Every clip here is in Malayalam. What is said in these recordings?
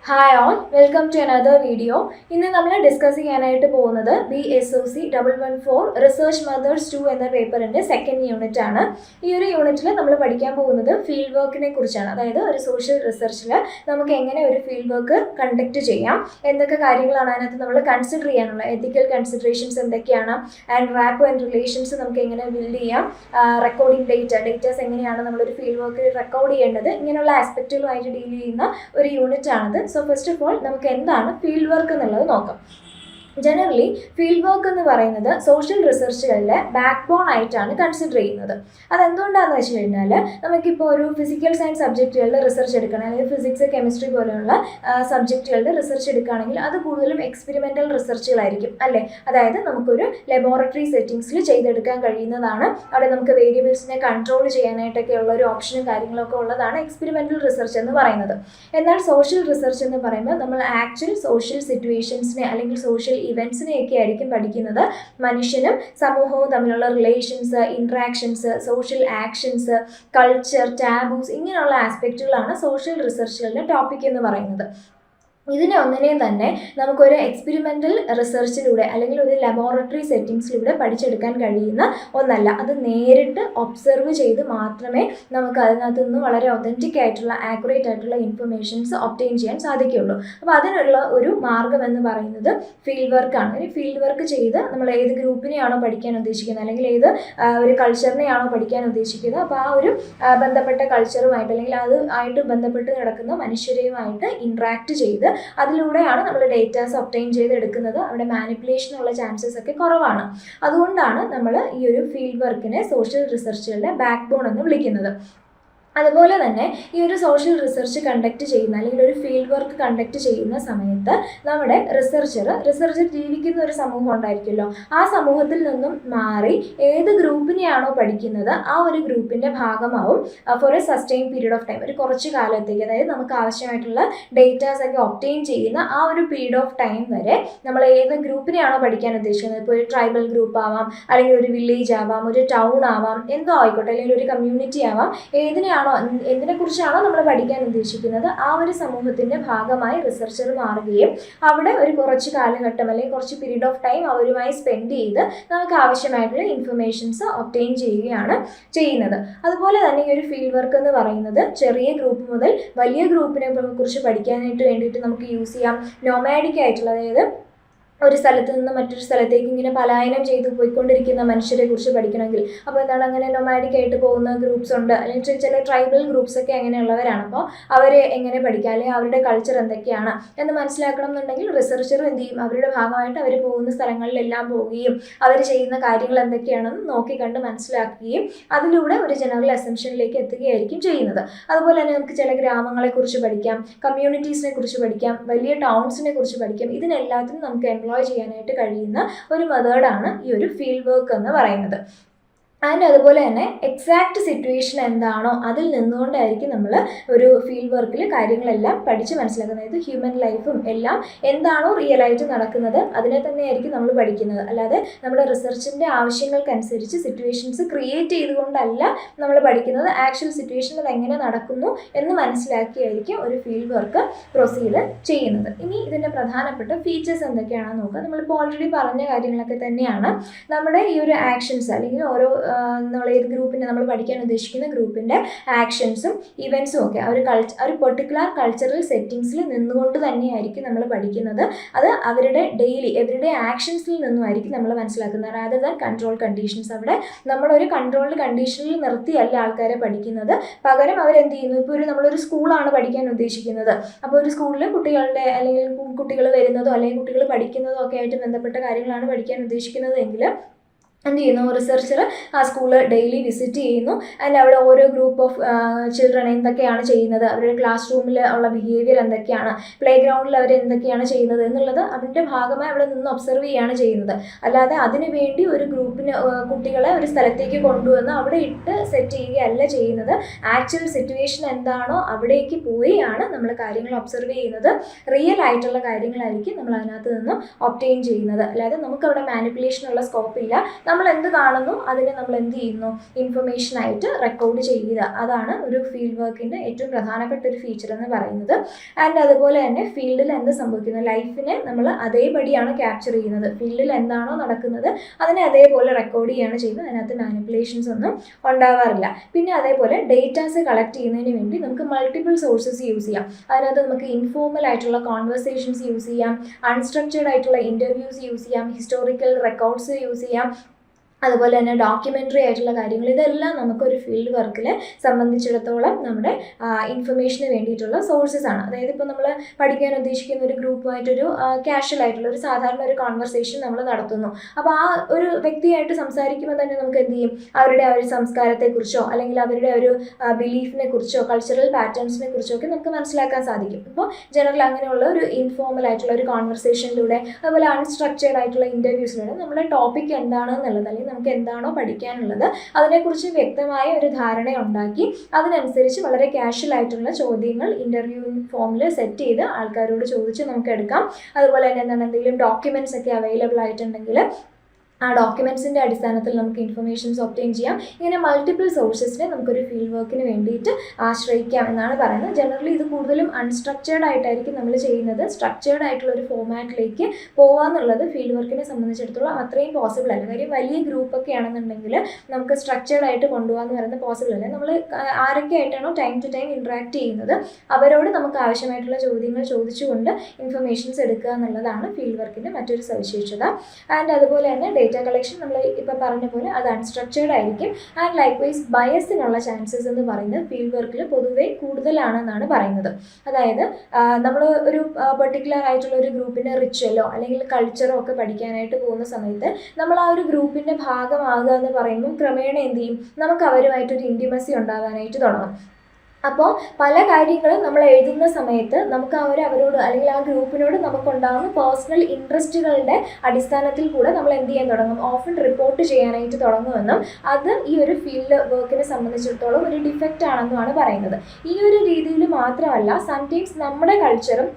Hi all, welcome to another video. ഇന്ന് നമ്മൾ ഡിസ്കസ് ചെയ്യാനായിട്ട് പോകുന്നത് BSOC 114 റിസർച്ച് മെത്തേഡ്സ് 2 എന്ന പേപ്പറിൻ്റെ സെക്കൻഡ് യൂണിറ്റ് ആണ്. ഈ ഒരു യൂണിറ്റിൽ നമ്മൾ പഠിക്കാൻ പോകുന്നത് ഫീൽഡ് വർക്കിനെ കുറിച്ചാണ്. അതായത് ഒരു സോഷ്യൽ റിസർച്ചിൽ നമുക്ക് എങ്ങനെ ഒരു ഫീൽഡ് വർക്ക് കണ്ടക്ട് ചെയ്യാം, എന്തൊക്കെ കാര്യങ്ങളാണ് അതിനകത്ത് നമ്മൾ കൺസിഡർ ചെയ്യാനുള്ള എത്തിക്കൽ കൺസിഡറേഷൻസ് എന്തൊക്കെയാണ്, ആൻഡ് റാപ്പ് ആൻഡ് റിലേഷൻസ് നമുക്ക് എങ്ങനെ ബിൽഡ് ചെയ്യാം, റെക്കോർഡിംഗ് ഡേറ്റാസ് എങ്ങനെയാണ് നമ്മളൊരു ഫീൽഡ് വർക്ക് റെക്കോർഡ് ചെയ്യേണ്ടത്, ഇങ്ങനെയുള്ള ആസ്പെക്റ്റുകളുമായിട്ട് ഡീൽ ചെയ്യുന്ന ഒരു യൂണിറ്റ് ആണിത്. സോ ഫസ്റ്റ് ഓഫ് ഓൾ നമുക്ക് എന്താണ് ഫീൽഡ് വർക്ക് എന്നുള്ളത് നോക്കാം. ജനറലി ഫീൽഡ് വർക്ക് എന്ന് പറയുന്നത് സോഷ്യൽ റിസർച്ചുകളിലെ ബാക്ക് ബോൺ ആയിട്ടാണ് കൺസിഡർ ചെയ്യുന്നത്. അതെന്തുകൊണ്ടാണെന്ന് വെച്ച് കഴിഞ്ഞാൽ നമുക്കിപ്പോൾ ഒരു ഫിസിക്കൽ സയൻസ് സബ്ജക്റ്റുകളുടെ റിസർച്ച് എടുക്കണം, അല്ലെങ്കിൽ ഫിസിക്സ് കെമിസ്ട്രി പോലെയുള്ള സബ്ജക്റ്റുകളുടെ റിസർച്ച് എടുക്കുകയാണെങ്കിൽ അത് കൂടുതലും എക്സ്പെരിമെൻ്റൽ റിസർച്ചുകളായിരിക്കും അല്ലേ. അതായത് നമുക്കൊരു ലബോറട്ടറി സെറ്റിങ്സിൽ ചെയ്തെടുക്കാൻ കഴിയുന്നതാണ്. അവിടെ നമുക്ക് വേരിയബിൾസിനെ കൺട്രോൾ ചെയ്യാനായിട്ടൊക്കെ ഉള്ള ഒരു ഓപ്ഷനും കാര്യങ്ങളൊക്കെ ഉള്ളതാണ് എക്സ്പെരിമെൻ്റൽ റിസർച്ച് എന്ന് പറയുന്നത്. എന്നാൽ സോഷ്യൽ റിസർച്ച് എന്ന് പറയുമ്പോൾ നമ്മൾ ആക്ച്വൽ സോഷ്യൽ സിറ്റുവേഷൻസിനെ അല്ലെങ്കിൽ സോഷ്യൽ ഇവൻസിനെയൊക്കെ ആയിരിക്കും പഠിക്കുന്നത്. മനുഷ്യനും സമൂഹവും തമ്മിലുള്ള relations, interactions, social actions, culture, taboos, ഇങ്ങനെയുള്ള ആസ്പെക്റ്റുകളാണ് സോഷ്യൽ റിസർച്ചുകളുടെ ടോപ്പിക് എന്ന് പറയുന്നത്. ഇതിനെ ഒന്നിനെയും തന്നെ നമുക്കൊരു എക്സ്പെരിമെൻ്റൽ റിസർച്ചിലൂടെ അല്ലെങ്കിൽ ഒരു ലബോറട്ടറി സെറ്റിങ്സിലൂടെ പഠിച്ചെടുക്കാൻ കഴിയുന്ന ഒന്നല്ല. അത് നേരിട്ട് ഒബ്സർവ് ചെയ്ത് മാത്രമേ നമുക്ക് അതിനകത്ത് നിന്ന് വളരെ ഒതൻറ്റിക് ആയിട്ടുള്ള ആക്യുറേറ്റ് ആയിട്ടുള്ള ഇൻഫർമേഷൻസ് ഒബ്റ്റെയിൻ ചെയ്യാൻ സാധിക്കുകയുള്ളൂ. അപ്പോൾ അതിനുള്ള ഒരു മാർഗ്ഗം എന്ന് പറയുന്നത് ഫീൽഡ് വർക്കാണ്. ഒരു ഫീൽഡ് വർക്ക് ചെയ്ത് നമ്മൾ ഏത് ഗ്രൂപ്പിനെയാണോ പഠിക്കാൻ ഉദ്ദേശിക്കുന്നത്, അല്ലെങ്കിൽ ഏത് ഒരു കൾച്ചറിനെയാണോ പഠിക്കാൻ ഉദ്ദേശിക്കുന്നത്, അപ്പോൾ ആ ഒരു ബന്ധപ്പെട്ട കൾച്ചറുമായിട്ട് അല്ലെങ്കിൽ അത് ആയിട്ട് ബന്ധപ്പെട്ട് കിടക്കുന്ന മനുഷ്യരെയുമായിട്ട് ഇൻട്രാക്ട് ചെയ്ത് അതിലൂടെയാണ് നമ്മൾ ഡേറ്റാസ് ഒബ്റ്റെയിൻ ചെയ്തെടുക്കുന്നത്. അവിടെ മാനിപ്പുലേഷനുള്ള ചാൻസസ് ഒക്കെ കുറവാണ്. അതുകൊണ്ടാണ് നമ്മൾ ഈ ഒരു ഫീൽഡ് വർക്കിനെ സോഷ്യൽ റിസർച്ചുകളുടെ ബാക്ക് ബോൺ എന്ന് വിളിക്കുന്നത്. അതുപോലെ തന്നെ ഈ ഒരു സോഷ്യൽ റിസർച്ച് കണ്ടക്ട് ചെയ്യുന്ന അല്ലെങ്കിൽ ഒരു ഫീൽഡ് വർക്ക് കണ്ടക്ട് ചെയ്യുന്ന സമയത്ത് നമ്മുടെ റിസർച്ചർ ജീവിക്കുന്ന ഒരു സമൂഹം ഉണ്ടായിരിക്കുമല്ലോ, ആ സമൂഹത്തിൽ നിന്നും മാറി ഏത് ഗ്രൂപ്പിനെയാണോ പഠിക്കുന്നത് ആ ഒരു ഗ്രൂപ്പിൻ്റെ ഭാഗമാവും for a sustain period of time, ഒരു കുറച്ച് കാലത്തേക്ക്. അതായത് നമുക്ക് ആവശ്യമായിട്ടുള്ള ഡേറ്റാസ് ഒക്കെ ഒബ്റ്റെയിൻ ചെയ്യുന്ന ആ ഒരു പീരീഡ് ഓഫ് ടൈം വരെ നമ്മൾ ഏത് ഗ്രൂപ്പിനെയാണോ പഠിക്കാൻ ഉദ്ദേശിക്കുന്നത്, ഇപ്പോൾ ഒരു ട്രൈബൽ ഗ്രൂപ്പ് ആവാം, അല്ലെങ്കിൽ ഒരു വില്ലേജ് ആവാം, ഒരു ടൗൺ ആവാം, എന്തോ ആയിക്കോട്ടെ, അല്ലെങ്കിൽ ഒരു കമ്മ്യൂണിറ്റി ആവാം, എന്തിനെക്കുറിച്ചാണോ നമ്മൾ പഠിക്കാൻ ഉദ്ദേശിക്കുന്നത് ആ ഒരു സമൂഹത്തിൻ്റെ ഭാഗമായി റിസർച്ചർ മാറുകയും അവിടെ ഒരു കുറച്ച് കാലഘട്ടം അല്ലെങ്കിൽ കുറച്ച് പീരീഡ് ഓഫ് ടൈം അവരുമായി സ്പെൻഡ് ചെയ്ത് നമുക്ക് ആവശ്യമായിട്ടുള്ള ഇൻഫർമേഷൻസ് ഒബ്റ്റെയിൻ ചെയ്യുകയാണ് ചെയ്യുന്നത്. അതുപോലെ തന്നെ ഈ ഒരു ഫീൽഡ് വർക്ക് എന്ന് പറയുന്നത് ചെറിയ ഗ്രൂപ്പ് മുതൽ വലിയ ഗ്രൂപ്പിനെ കുറിച്ച് പഠിക്കാനായിട്ട് വേണ്ടിയിട്ട് നമുക്ക് യൂസ് ചെയ്യാം. നോമാഡിക് ആയിട്ടുള്ള, അതായത് ഒരു സ്ഥലത്ത് നിന്ന് മറ്റൊരു സ്ഥലത്തേക്ക് ഇങ്ങനെ പലായനം ചെയ്ത് പോയിക്കൊണ്ടിരിക്കുന്ന മനുഷ്യരെ കുറിച്ച് പഠിക്കണമെങ്കിൽ അപ്പോൾ എന്താണ്, അങ്ങനെ നൊമാഡിക് ആയിട്ട് പോകുന്ന ഗ്രൂപ്പ്സ് ഉണ്ട്, അല്ലെങ്കിൽ ചില ട്രൈബൽ ഗ്രൂപ്പ്സ് ഒക്കെ അങ്ങനെയുള്ളവരാണ്. അപ്പോൾ അവരെ എങ്ങനെ പഠിക്കാം, അല്ലെങ്കിൽ അവരുടെ കൾച്ചർ എന്തൊക്കെയാണ് എന്ന് മനസ്സിലാക്കണം എന്നുണ്ടെങ്കിൽ റിസർച്ചർ എന്ത് ചെയ്യും, അവരുടെ ഭാഗമായിട്ട് അവർ പോകുന്ന സ്ഥലങ്ങളിലെല്ലാം പോവുകയും അവർ ചെയ്യുന്ന കാര്യങ്ങൾ എന്തൊക്കെയാണെന്ന് നോക്കിക്കണ്ട് മനസ്സിലാക്കുകയും അതിലൂടെ ഒരു ജനറൽ അസംഷനിലേക്ക് എത്തുകയായിരിക്കും ചെയ്യുന്നത്. അതുപോലെ തന്നെ നമുക്ക് ചില ഗ്രാമങ്ങളെക്കുറിച്ച് പഠിക്കാം, കമ്മ്യൂണിറ്റീസിനെ കുറിച്ച് പഠിക്കാം, വലിയ ടൗൺസിനെ കുറിച്ച് പഠിക്കാം. ഇതിനെല്ലാത്തിനും നമുക്ക് എംപ്ലോയ് ചെയ്യാനായിട്ട് കഴിയുന്ന ഒരു മെത്തേഡാണ് ഈ ഒരു ഫീൽഡ് വർക്ക് എന്ന് പറയുന്നത്. ആൻഡ് അതുപോലെ തന്നെ എക്സാക്റ്റ് സിറ്റുവേഷൻ എന്താണോ അതിൽ നിന്നുകൊണ്ടായിരിക്കും നമ്മൾ ഒരു ഫീൽഡ് വർക്കിൽ കാര്യങ്ങളെല്ലാം പഠിച്ച് മനസ്സിലാക്കുന്നത്. അതായത് ഹ്യൂമൻ ലൈഫും എല്ലാം എന്താണോ റിയലായിട്ട് നടക്കുന്നത് അതിനെ തന്നെയായിരിക്കും നമ്മൾ പഠിക്കുന്നത്. അല്ലാതെ നമ്മുടെ റിസർച്ചിൻ്റെ ആവശ്യങ്ങൾക്കനുസരിച്ച് സിറ്റുവേഷൻസ് ക്രിയേറ്റ് ചെയ്തുകൊണ്ടല്ല നമ്മൾ പഠിക്കുന്നത്. ആക്ച്വൽ സിറ്റുവേഷനിൽ അത് എങ്ങനെ നടക്കുന്നു എന്ന് മനസ്സിലാക്കിയായിരിക്കും ഒരു ഫീൽഡ് വർക്ക് പ്രൊസീഡ് ചെയ്യുന്നത്. ഇനി ഇതിൻ്റെ പ്രധാനപ്പെട്ട ഫീച്ചേഴ്സ് എന്തൊക്കെയാണെന്ന് നോക്കുക. നമ്മളിപ്പോൾ ഓൾറെഡി പറഞ്ഞ കാര്യങ്ങളൊക്കെ തന്നെയാണ്. നമ്മുടെ ഈ ഒരു ആക്ഷൻസ് അല്ലെങ്കിൽ ഓരോ നമ്മൾ ഏത് ഗ്രൂപ്പിനെ നമ്മൾ പഠിക്കാൻ ഉദ്ദേശിക്കുന്ന ഗ്രൂപ്പിൻ്റെ ആക്ഷൻസും ഇവൻസും ഒക്കെ ഒരു പെർട്ടിക്കുലർ കൾച്ചറൽ സെറ്റിങ്സിൽ നിന്നുകൊണ്ട് തന്നെയായിരിക്കും നമ്മൾ പഠിക്കുന്നത്. അത് അവരുടെ ഡെയിലി എവരിഡേ ആക്ഷൻസിൽ നിന്നുമായിരിക്കും നമ്മൾ മനസ്സിലാക്കുന്നത്. Rather than control conditions. അവിടെ നമ്മളൊരു കൺട്രോൾഡ് കണ്ടീഷനിൽ നിർത്തിയല്ല ആൾക്കാരെ പഠിക്കുന്നത്. പകരം അവരെന്ത് ചെയ്യുന്നു, ഇപ്പോൾ നമ്മളൊരു സ്കൂളാണ് പഠിക്കാൻ ഉദ്ദേശിക്കുന്നത്. അപ്പോൾ ഒരു സ്കൂളിൽ കുട്ടികളുടെ അല്ലെങ്കിൽ കുട്ടികൾ വരുന്നതോ അല്ലെങ്കിൽ കുട്ടികൾ പഠിക്കുന്നതോ ഒക്കെ ആയിട്ട് ബന്ധപ്പെട്ട കാര്യങ്ങളാണ് പഠിക്കാൻ ഉദ്ദേശിക്കുന്നത് എങ്കിൽ എന്ത് ചെയ്യുന്നു, റിസർച്ചർ ആ സ്കൂള് ഡെയിലി വിസിറ്റ് ചെയ്യുന്നു. ആൻഡ് അവിടെ ഓരോ ഗ്രൂപ്പ് ഓഫ് ചിൽഡ്രൻ എന്തൊക്കെയാണ് ചെയ്യുന്നത്, അവരുടെ ക്ലാസ് റൂമിൽ ഉള്ള ബിഹേവിയർ എന്തൊക്കെയാണ്, പ്ലേ ഗ്രൗണ്ടിൽ അവർ എന്തൊക്കെയാണ് ചെയ്യുന്നത് എന്നുള്ളത് അതിൻ്റെ ഭാഗമായി അവിടെ നിന്ന് ഒബ്സർവ് ചെയ്യുകയാണ് ചെയ്യുന്നത്. അല്ലാതെ അതിനു വേണ്ടി ഒരു ഗ്രൂപ്പിന് കുട്ടികളെ ഒരു സ്ഥലത്തേക്ക് കൊണ്ടുവന്ന് അവിടെ ഇട്ട് സെറ്റ് ചെയ്യുകയല്ല ചെയ്യുന്നത്. ആക്ച്വൽ സിറ്റുവേഷൻ എന്താണോ അവിടേക്ക് പോയാണ് നമ്മൾ കാര്യങ്ങൾ ഒബ്സർവ് ചെയ്യുന്നത്. റിയൽ ആയിട്ടുള്ള കാര്യങ്ങളായിരിക്കും നമ്മൾ അതിനകത്ത് നിന്ന് ഒബ്റ്റെയിൻ ചെയ്യുന്നത്. അല്ലാതെ നമുക്കവിടെ മാനിപ്പുലേഷനുള്ള സ്കോപ്പില്ല. നമ്മൾ എന്ത് കാണുന്നു അതിനെ നമ്മൾ എന്ത് ചെയ്യുന്നു, ഇൻഫർമേഷനായിട്ട് റെക്കോർഡ് ചെയ്യുക. അതാണ് ഒരു ഫീൽഡ് വർക്കിൻ്റെ ഏറ്റവും പ്രധാനപ്പെട്ട ഒരു ഫീച്ചർ എന്ന് പറയുന്നത്. ആൻഡ് അതുപോലെ തന്നെ ഫീൽഡിൽ എന്ത് സംഭവിക്കുന്നു, ലൈഫിനെ നമ്മൾ അതേപടിയാണ് ക്യാപ്ചർ ചെയ്യുന്നത്. ഫീൽഡിൽ എന്താണോ നടക്കുന്നത് അതിനെ അതേപോലെ റെക്കോർഡ് ചെയ്യുകയാണ് ചെയ്യുന്നത്. അതിനകത്ത് മാനിപ്പുലേഷൻസ് ഒന്നും ഉണ്ടാവാറില്ല. പിന്നെ അതേപോലെ ഡേറ്റാസ് കളക്ട് ചെയ്യുന്നതിന് വേണ്ടി നമുക്ക് മൾട്ടിപ്പിൾ സോഴ്സസ് യൂസ് ചെയ്യാം. അതിനകത്ത് നമുക്ക് ഇൻഫോർമൽ ആയിട്ടുള്ള കോൺവെർസേഷൻസ് യൂസ് ചെയ്യാം, അൺസ്ട്രക്ചേർഡ് ആയിട്ടുള്ള ഇൻ്റർവ്യൂസ് യൂസ് ചെയ്യാം, ഹിസ്റ്റോറിക്കൽ റെക്കോർഡ്സ് യൂസ് ചെയ്യാം, അതുപോലെ തന്നെ ഡോക്യുമെൻ്ററി ആയിട്ടുള്ള കാര്യങ്ങൾ. ഇതെല്ലാം നമുക്കൊരു ഫീൽഡ് വർക്കിനെ സംബന്ധിച്ചിടത്തോളം നമ്മുടെ ഇൻഫർമേഷന് വേണ്ടിയിട്ടുള്ള സോഴ്സസ് ആണ്. അതായത് ഇപ്പോൾ നമ്മൾ പഠിക്കാൻ ഉദ്ദേശിക്കുന്ന ഒരു ഗ്രൂപ്പുമായിട്ടൊരു കാഷ്വൽ ആയിട്ടുള്ള ഒരു സാധാരണ ഒരു കോൺവെർസേഷൻ നമ്മൾ നടത്തുന്നു. അപ്പോൾ ആ ഒരു വ്യക്തിയായിട്ട് സംസാരിക്കുമ്പോൾ തന്നെ നമുക്ക് എന്ത് ചെയ്യും, അവരുടെ ആ ഒരു സംസ്കാരത്തെക്കുറിച്ചോ അല്ലെങ്കിൽ അവരുടെ ഒരു ബിലീഫിനെ കുറിച്ചോ കൾച്ചറൽ പാറ്റേൺസിനെ കുറിച്ചോ ഒക്കെ നമുക്ക് മനസ്സിലാക്കാൻ സാധിക്കും. ഇപ്പോൾ ജനറൽ അങ്ങനെയുള്ള ഒരു ഇൻഫോർമൽ ആയിട്ടുള്ള ഒരു കോൺവെർസേഷനിലൂടെ അതുപോലെ അൺസ്ട്രക്ചേർഡ് ആയിട്ടുള്ള ഇൻ്റർവ്യൂസിലൂടെ നമ്മുടെ ടോപ്പിക് എന്താണെന്നുള്ളത് അല്ലെങ്കിൽ നമുക്ക് എന്താണോ പഠിക്കാനുള്ളത് അതിനെക്കുറിച്ച് വ്യക്തമായ ഒരു ധാരണ ഉണ്ടാക്കി അതിനനുസരിച്ച് വളരെ കാഷ്വൽ ആയിട്ടുള്ള ചോദ്യങ്ങൾ ഇൻ്റർവ്യൂ ഫോമിൽ സെറ്റ് ചെയ്ത് ആൾക്കാരോട് ചോദിച്ച് നമുക്ക് എടുക്കാം. അതുപോലെ തന്നെ എന്തെങ്കിലും ഡോക്യുമെൻറ്റ്സ് ഒക്കെ അവൈലബിൾ ആയിട്ടുണ്ടെങ്കിൽ ആ ഡോക്യുമെൻറ്റ്സിൻ്റെ അടിസ്ഥാനത്തിൽ നമുക്ക് ഇൻഫർമേഷൻസ് ഒബ്റ്റെയിൻ ചെയ്യാം. ഇങ്ങനെ മൾട്ടിപ്പിൾ സോഴ്സസിനെ നമുക്കൊരു ഫീൽഡ് വർക്കിന് വേണ്ടിയിട്ട് ആശ്രയിക്കാം എന്നാണ് പറയുന്നത്. ജനറലി ഇത് കൂടുതലും അൺസ്ട്രക്ചേർഡ് ആയിട്ടായിരിക്കും നമ്മൾ ചെയ്യുന്നത്. സ്ട്രക്ചേർഡ് ആയിട്ടുള്ള ഒരു ഫോമാറ്റിലേക്ക് പോകാമെന്നുള്ളത് ഫീൽഡ് വർക്കിനെ സംബന്ധിച്ചിടത്തോളം അത്രയും പോസിബിൾ അല്ല. കാര്യം വലിയ ഗ്രൂപ്പൊക്കെ ആണെന്നുണ്ടെങ്കിൽ നമുക്ക് സ്ട്രക്ചേർഡ് ആയിട്ട് കൊണ്ടുപോകാമെന്ന് പറയുന്നത് പോസിബിൾ അല്ല. നമ്മൾ ആരൊക്കെ ആയിട്ടാണോ ടൈം ടു ടൈം ഇൻട്രാക്ട് ചെയ്യുന്നത് അവരോട് നമുക്ക് ആവശ്യമായിട്ടുള്ള ചോദ്യങ്ങൾ ചോദിച്ചുകൊണ്ട് ഇൻഫർമേഷൻസ് എടുക്കുക എന്നുള്ളതാണ് ഫീൽഡ് വർക്കിൻ്റെ മറ്റൊരു സവിശേഷത. ആൻഡ് അതുപോലെ തന്നെ ഡേറ്റ കളക്ഷൻ നമ്മൾ ഇപ്പോൾ പറഞ്ഞ പോലെ അത് അൺസ്ട്രക്ചേർഡ് ആയിരിക്കും. ആൻഡ് ലൈക്ക് വൈസ് ബയസിനുള്ള ചാൻസസ് എന്ന് പറയുന്നത് ഫീൽഡ് വർക്കിൽ പൊതുവേ കൂടുതലാണെന്നാണ് പറയുന്നത്. അതായത് നമ്മൾ ഒരു പെർട്ടിക്കുലർ ആയിട്ടുള്ള ഒരു ഗ്രൂപ്പിൻ്റെ റിച്വലോ അല്ലെങ്കിൽ കൾച്ചറോ ഒക്കെ പഠിക്കാനായിട്ട് പോകുന്ന സമയത്ത് നമ്മൾ ആ ഒരു ഗ്രൂപ്പിൻ്റെ ഭാഗമാകുക എന്ന് പറയുമ്പോൾ ക്രമേണ എന്ത് ചെയ്യും, നമുക്ക് അവരുമായിട്ടൊരു ഇൻറ്റിമസി ഉണ്ടാകാനായിട്ട് തുടങ്ങും. അപ്പോൾ പല കാര്യങ്ങളും നമ്മൾ എഴുതുന്ന സമയത്ത് നമുക്ക് അവരോട് അല്ലെങ്കിൽ ആ ഗ്രൂപ്പിനോട് നമുക്കുണ്ടാകുന്ന പേഴ്സണൽ ഇൻട്രസ്റ്റുകളുടെ അടിസ്ഥാനത്തിൽ കൂടെ നമ്മൾ എന്ത് ചെയ്യാൻ തുടങ്ങും, ഓഫൻ റിപ്പോർട്ട് ചെയ്യാനായിട്ട് തുടങ്ങുമെന്നും അത് ഈ ഒരു ഫീൽഡ് വർക്കിനെ സംബന്ധിച്ചിടത്തോളം ഒരു ഡിഫക്റ്റ് ആണെന്നുമാണ് പറയുന്നത്. ഈ ഒരു രീതിയിൽ മാത്രമല്ല സംടൈംസ് നമ്മുടെ കൾച്ചറും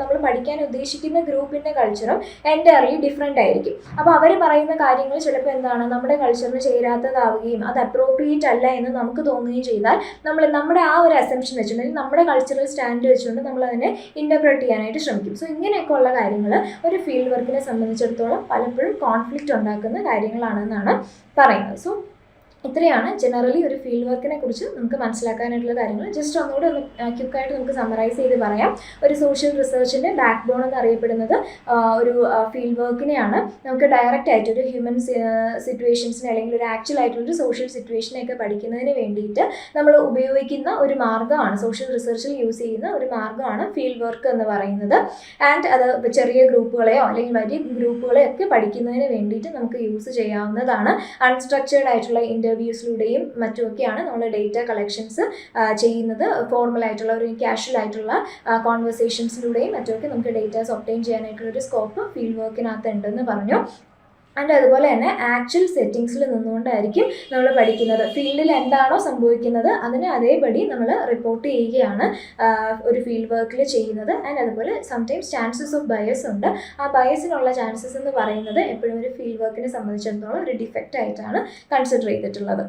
നമ്മൾ പഠിക്കാൻ ഉദ്ദേശിക്കുന്ന ഗ്രൂപ്പിൻ്റെ കൾച്ചറും എൻ്റയർലി ഡിഫറെൻ്റ് ആയിരിക്കും. അപ്പോൾ അവർ പറയുന്ന കാര്യങ്ങൾ ചിലപ്പോൾ എന്താണ് നമ്മുടെ കൾച്ചറിന് ചേരാത്തതാവുകയും അത് അപ്രോപ്രിയേറ്റ് അല്ല എന്ന് നമുക്ക് തോന്നുകയും ചെയ്താൽ നമ്മുടെ ആ ഒരു അസംപ്ഷൻ വെച്ചിട്ടുണ്ടെങ്കിൽ നമ്മുടെ കൾച്ചറൽ സ്റ്റാൻഡ് വെച്ചുകൊണ്ട് നമ്മൾ അതിനെ ഇൻ്റർപ്രറ്റ് ചെയ്യാനായിട്ട് ശ്രമിക്കും. സോ ഇങ്ങനെയൊക്കെ ഉള്ള കാര്യങ്ങൾ ഒരു ഫീൽഡ് വർക്കിനെ സംബന്ധിച്ചിടത്തോളം പലപ്പോഴും കോൺഫ്ലിക്റ്റ് ഉണ്ടാക്കുന്ന കാര്യങ്ങളാണെന്നാണ് പറയുന്നത്. സോ ഇത്രയാണ് ജനറലി ഒരു ഫീൽഡ് വർക്കിനെ കുറിച്ച് നമുക്ക് മനസ്സിലാക്കാനായിട്ടുള്ള കാര്യങ്ങൾ. ജസ്റ്റ് ഒന്നുകൂടെ ക്വിക്കായിട്ട് നമുക്ക് സമ്മറൈസ് ചെയ്ത് പറയാം. ഒരു സോഷ്യൽ റിസർച്ചിൻ്റെ ബാക്ക് ബോൺ എന്നറിയപ്പെടുന്നത് ഒരു ഫീൽഡ് വർക്കിനെയാണ്. നമുക്ക് ഡയറക്റ്റ് ആയിട്ട് ഒരു ഹ്യൂമൻ സിറ്റുവേഷൻസിനെ അല്ലെങ്കിൽ ഒരു ആക്ച്വൽ ആയിട്ടുള്ളൊരു സോഷ്യൽ സിറ്റുവേഷനെയൊക്കെ പഠിക്കുന്നതിന് വേണ്ടിയിട്ട് നമ്മൾ ഉപയോഗിക്കുന്ന ഒരു മാർഗ്ഗമാണ്, സോഷ്യൽ റിസർച്ചിൽ യൂസ് ചെയ്യുന്ന ഒരു മാർഗ്ഗമാണ് ഫീൽഡ് വർക്ക് എന്ന് പറയുന്നത്. ആൻഡ് അത് ചെറിയ ഗ്രൂപ്പുകളെയോ അല്ലെങ്കിൽ വലിയ ഗ്രൂപ്പുകളെയോ ഒക്കെ പഠിക്കുന്നതിന് വേണ്ടിയിട്ട് നമുക്ക് യൂസ് ചെയ്യാവുന്നതാണ്. അൺസ്ട്രക്ചേർഡ് ആയിട്ടുള്ള ഇൻ്റർവ്യൂസിലൂടെയും മറ്റുമൊക്കെയാണ് നമ്മൾ ഡേറ്റ കളക്ഷൻസ് ചെയ്യുന്നത്. ഫോർമൽ ആയിട്ടുള്ള ഒരു കാഷ്വൽ ആയിട്ടുള്ള കോൺവെർസേഷൻസിലൂടെയും മറ്റുമൊക്കെ നമുക്ക് ഡേറ്റാസ് ഒബ്റ്റെയിൻ ചെയ്യാനായിട്ടുള്ള ഒരു സ്കോപ്പ് ഫീൽഡ് വർക്കിനകത്ത് ഉണ്ടെന്ന് പറഞ്ഞു. ആൻഡ് അതുപോലെ തന്നെ ആക്ച്വൽ സെറ്റിങ്സിൽ നിന്നുകൊണ്ടായിരിക്കും നമ്മൾ പഠിക്കുന്നത്. ഫീൽഡിൽ എന്താണോ സംഭവിക്കുന്നത് അതിന് അതേപടി നമ്മൾ റിപ്പോർട്ട് ചെയ്യുകയാണ് ഒരു ഫീൽഡ് വർക്കിൽ ചെയ്യുന്നത്. ആൻഡ് അതുപോലെ സംടൈംസ് ചാൻസസ് ഓഫ് ബയസ് ഉണ്ട്. ആ ബയസിനുള്ള ചാൻസസ് എന്ന് പറയുന്നത് എപ്പോഴും ഒരു ഫീൽഡ് വർക്കിനെ സംബന്ധിച്ചിടത്തോളം ഒരു ഡിഫക്റ്റ് ആയിട്ടാണ് കൺസിഡർ ചെയ്തിട്ടുള്ളത്.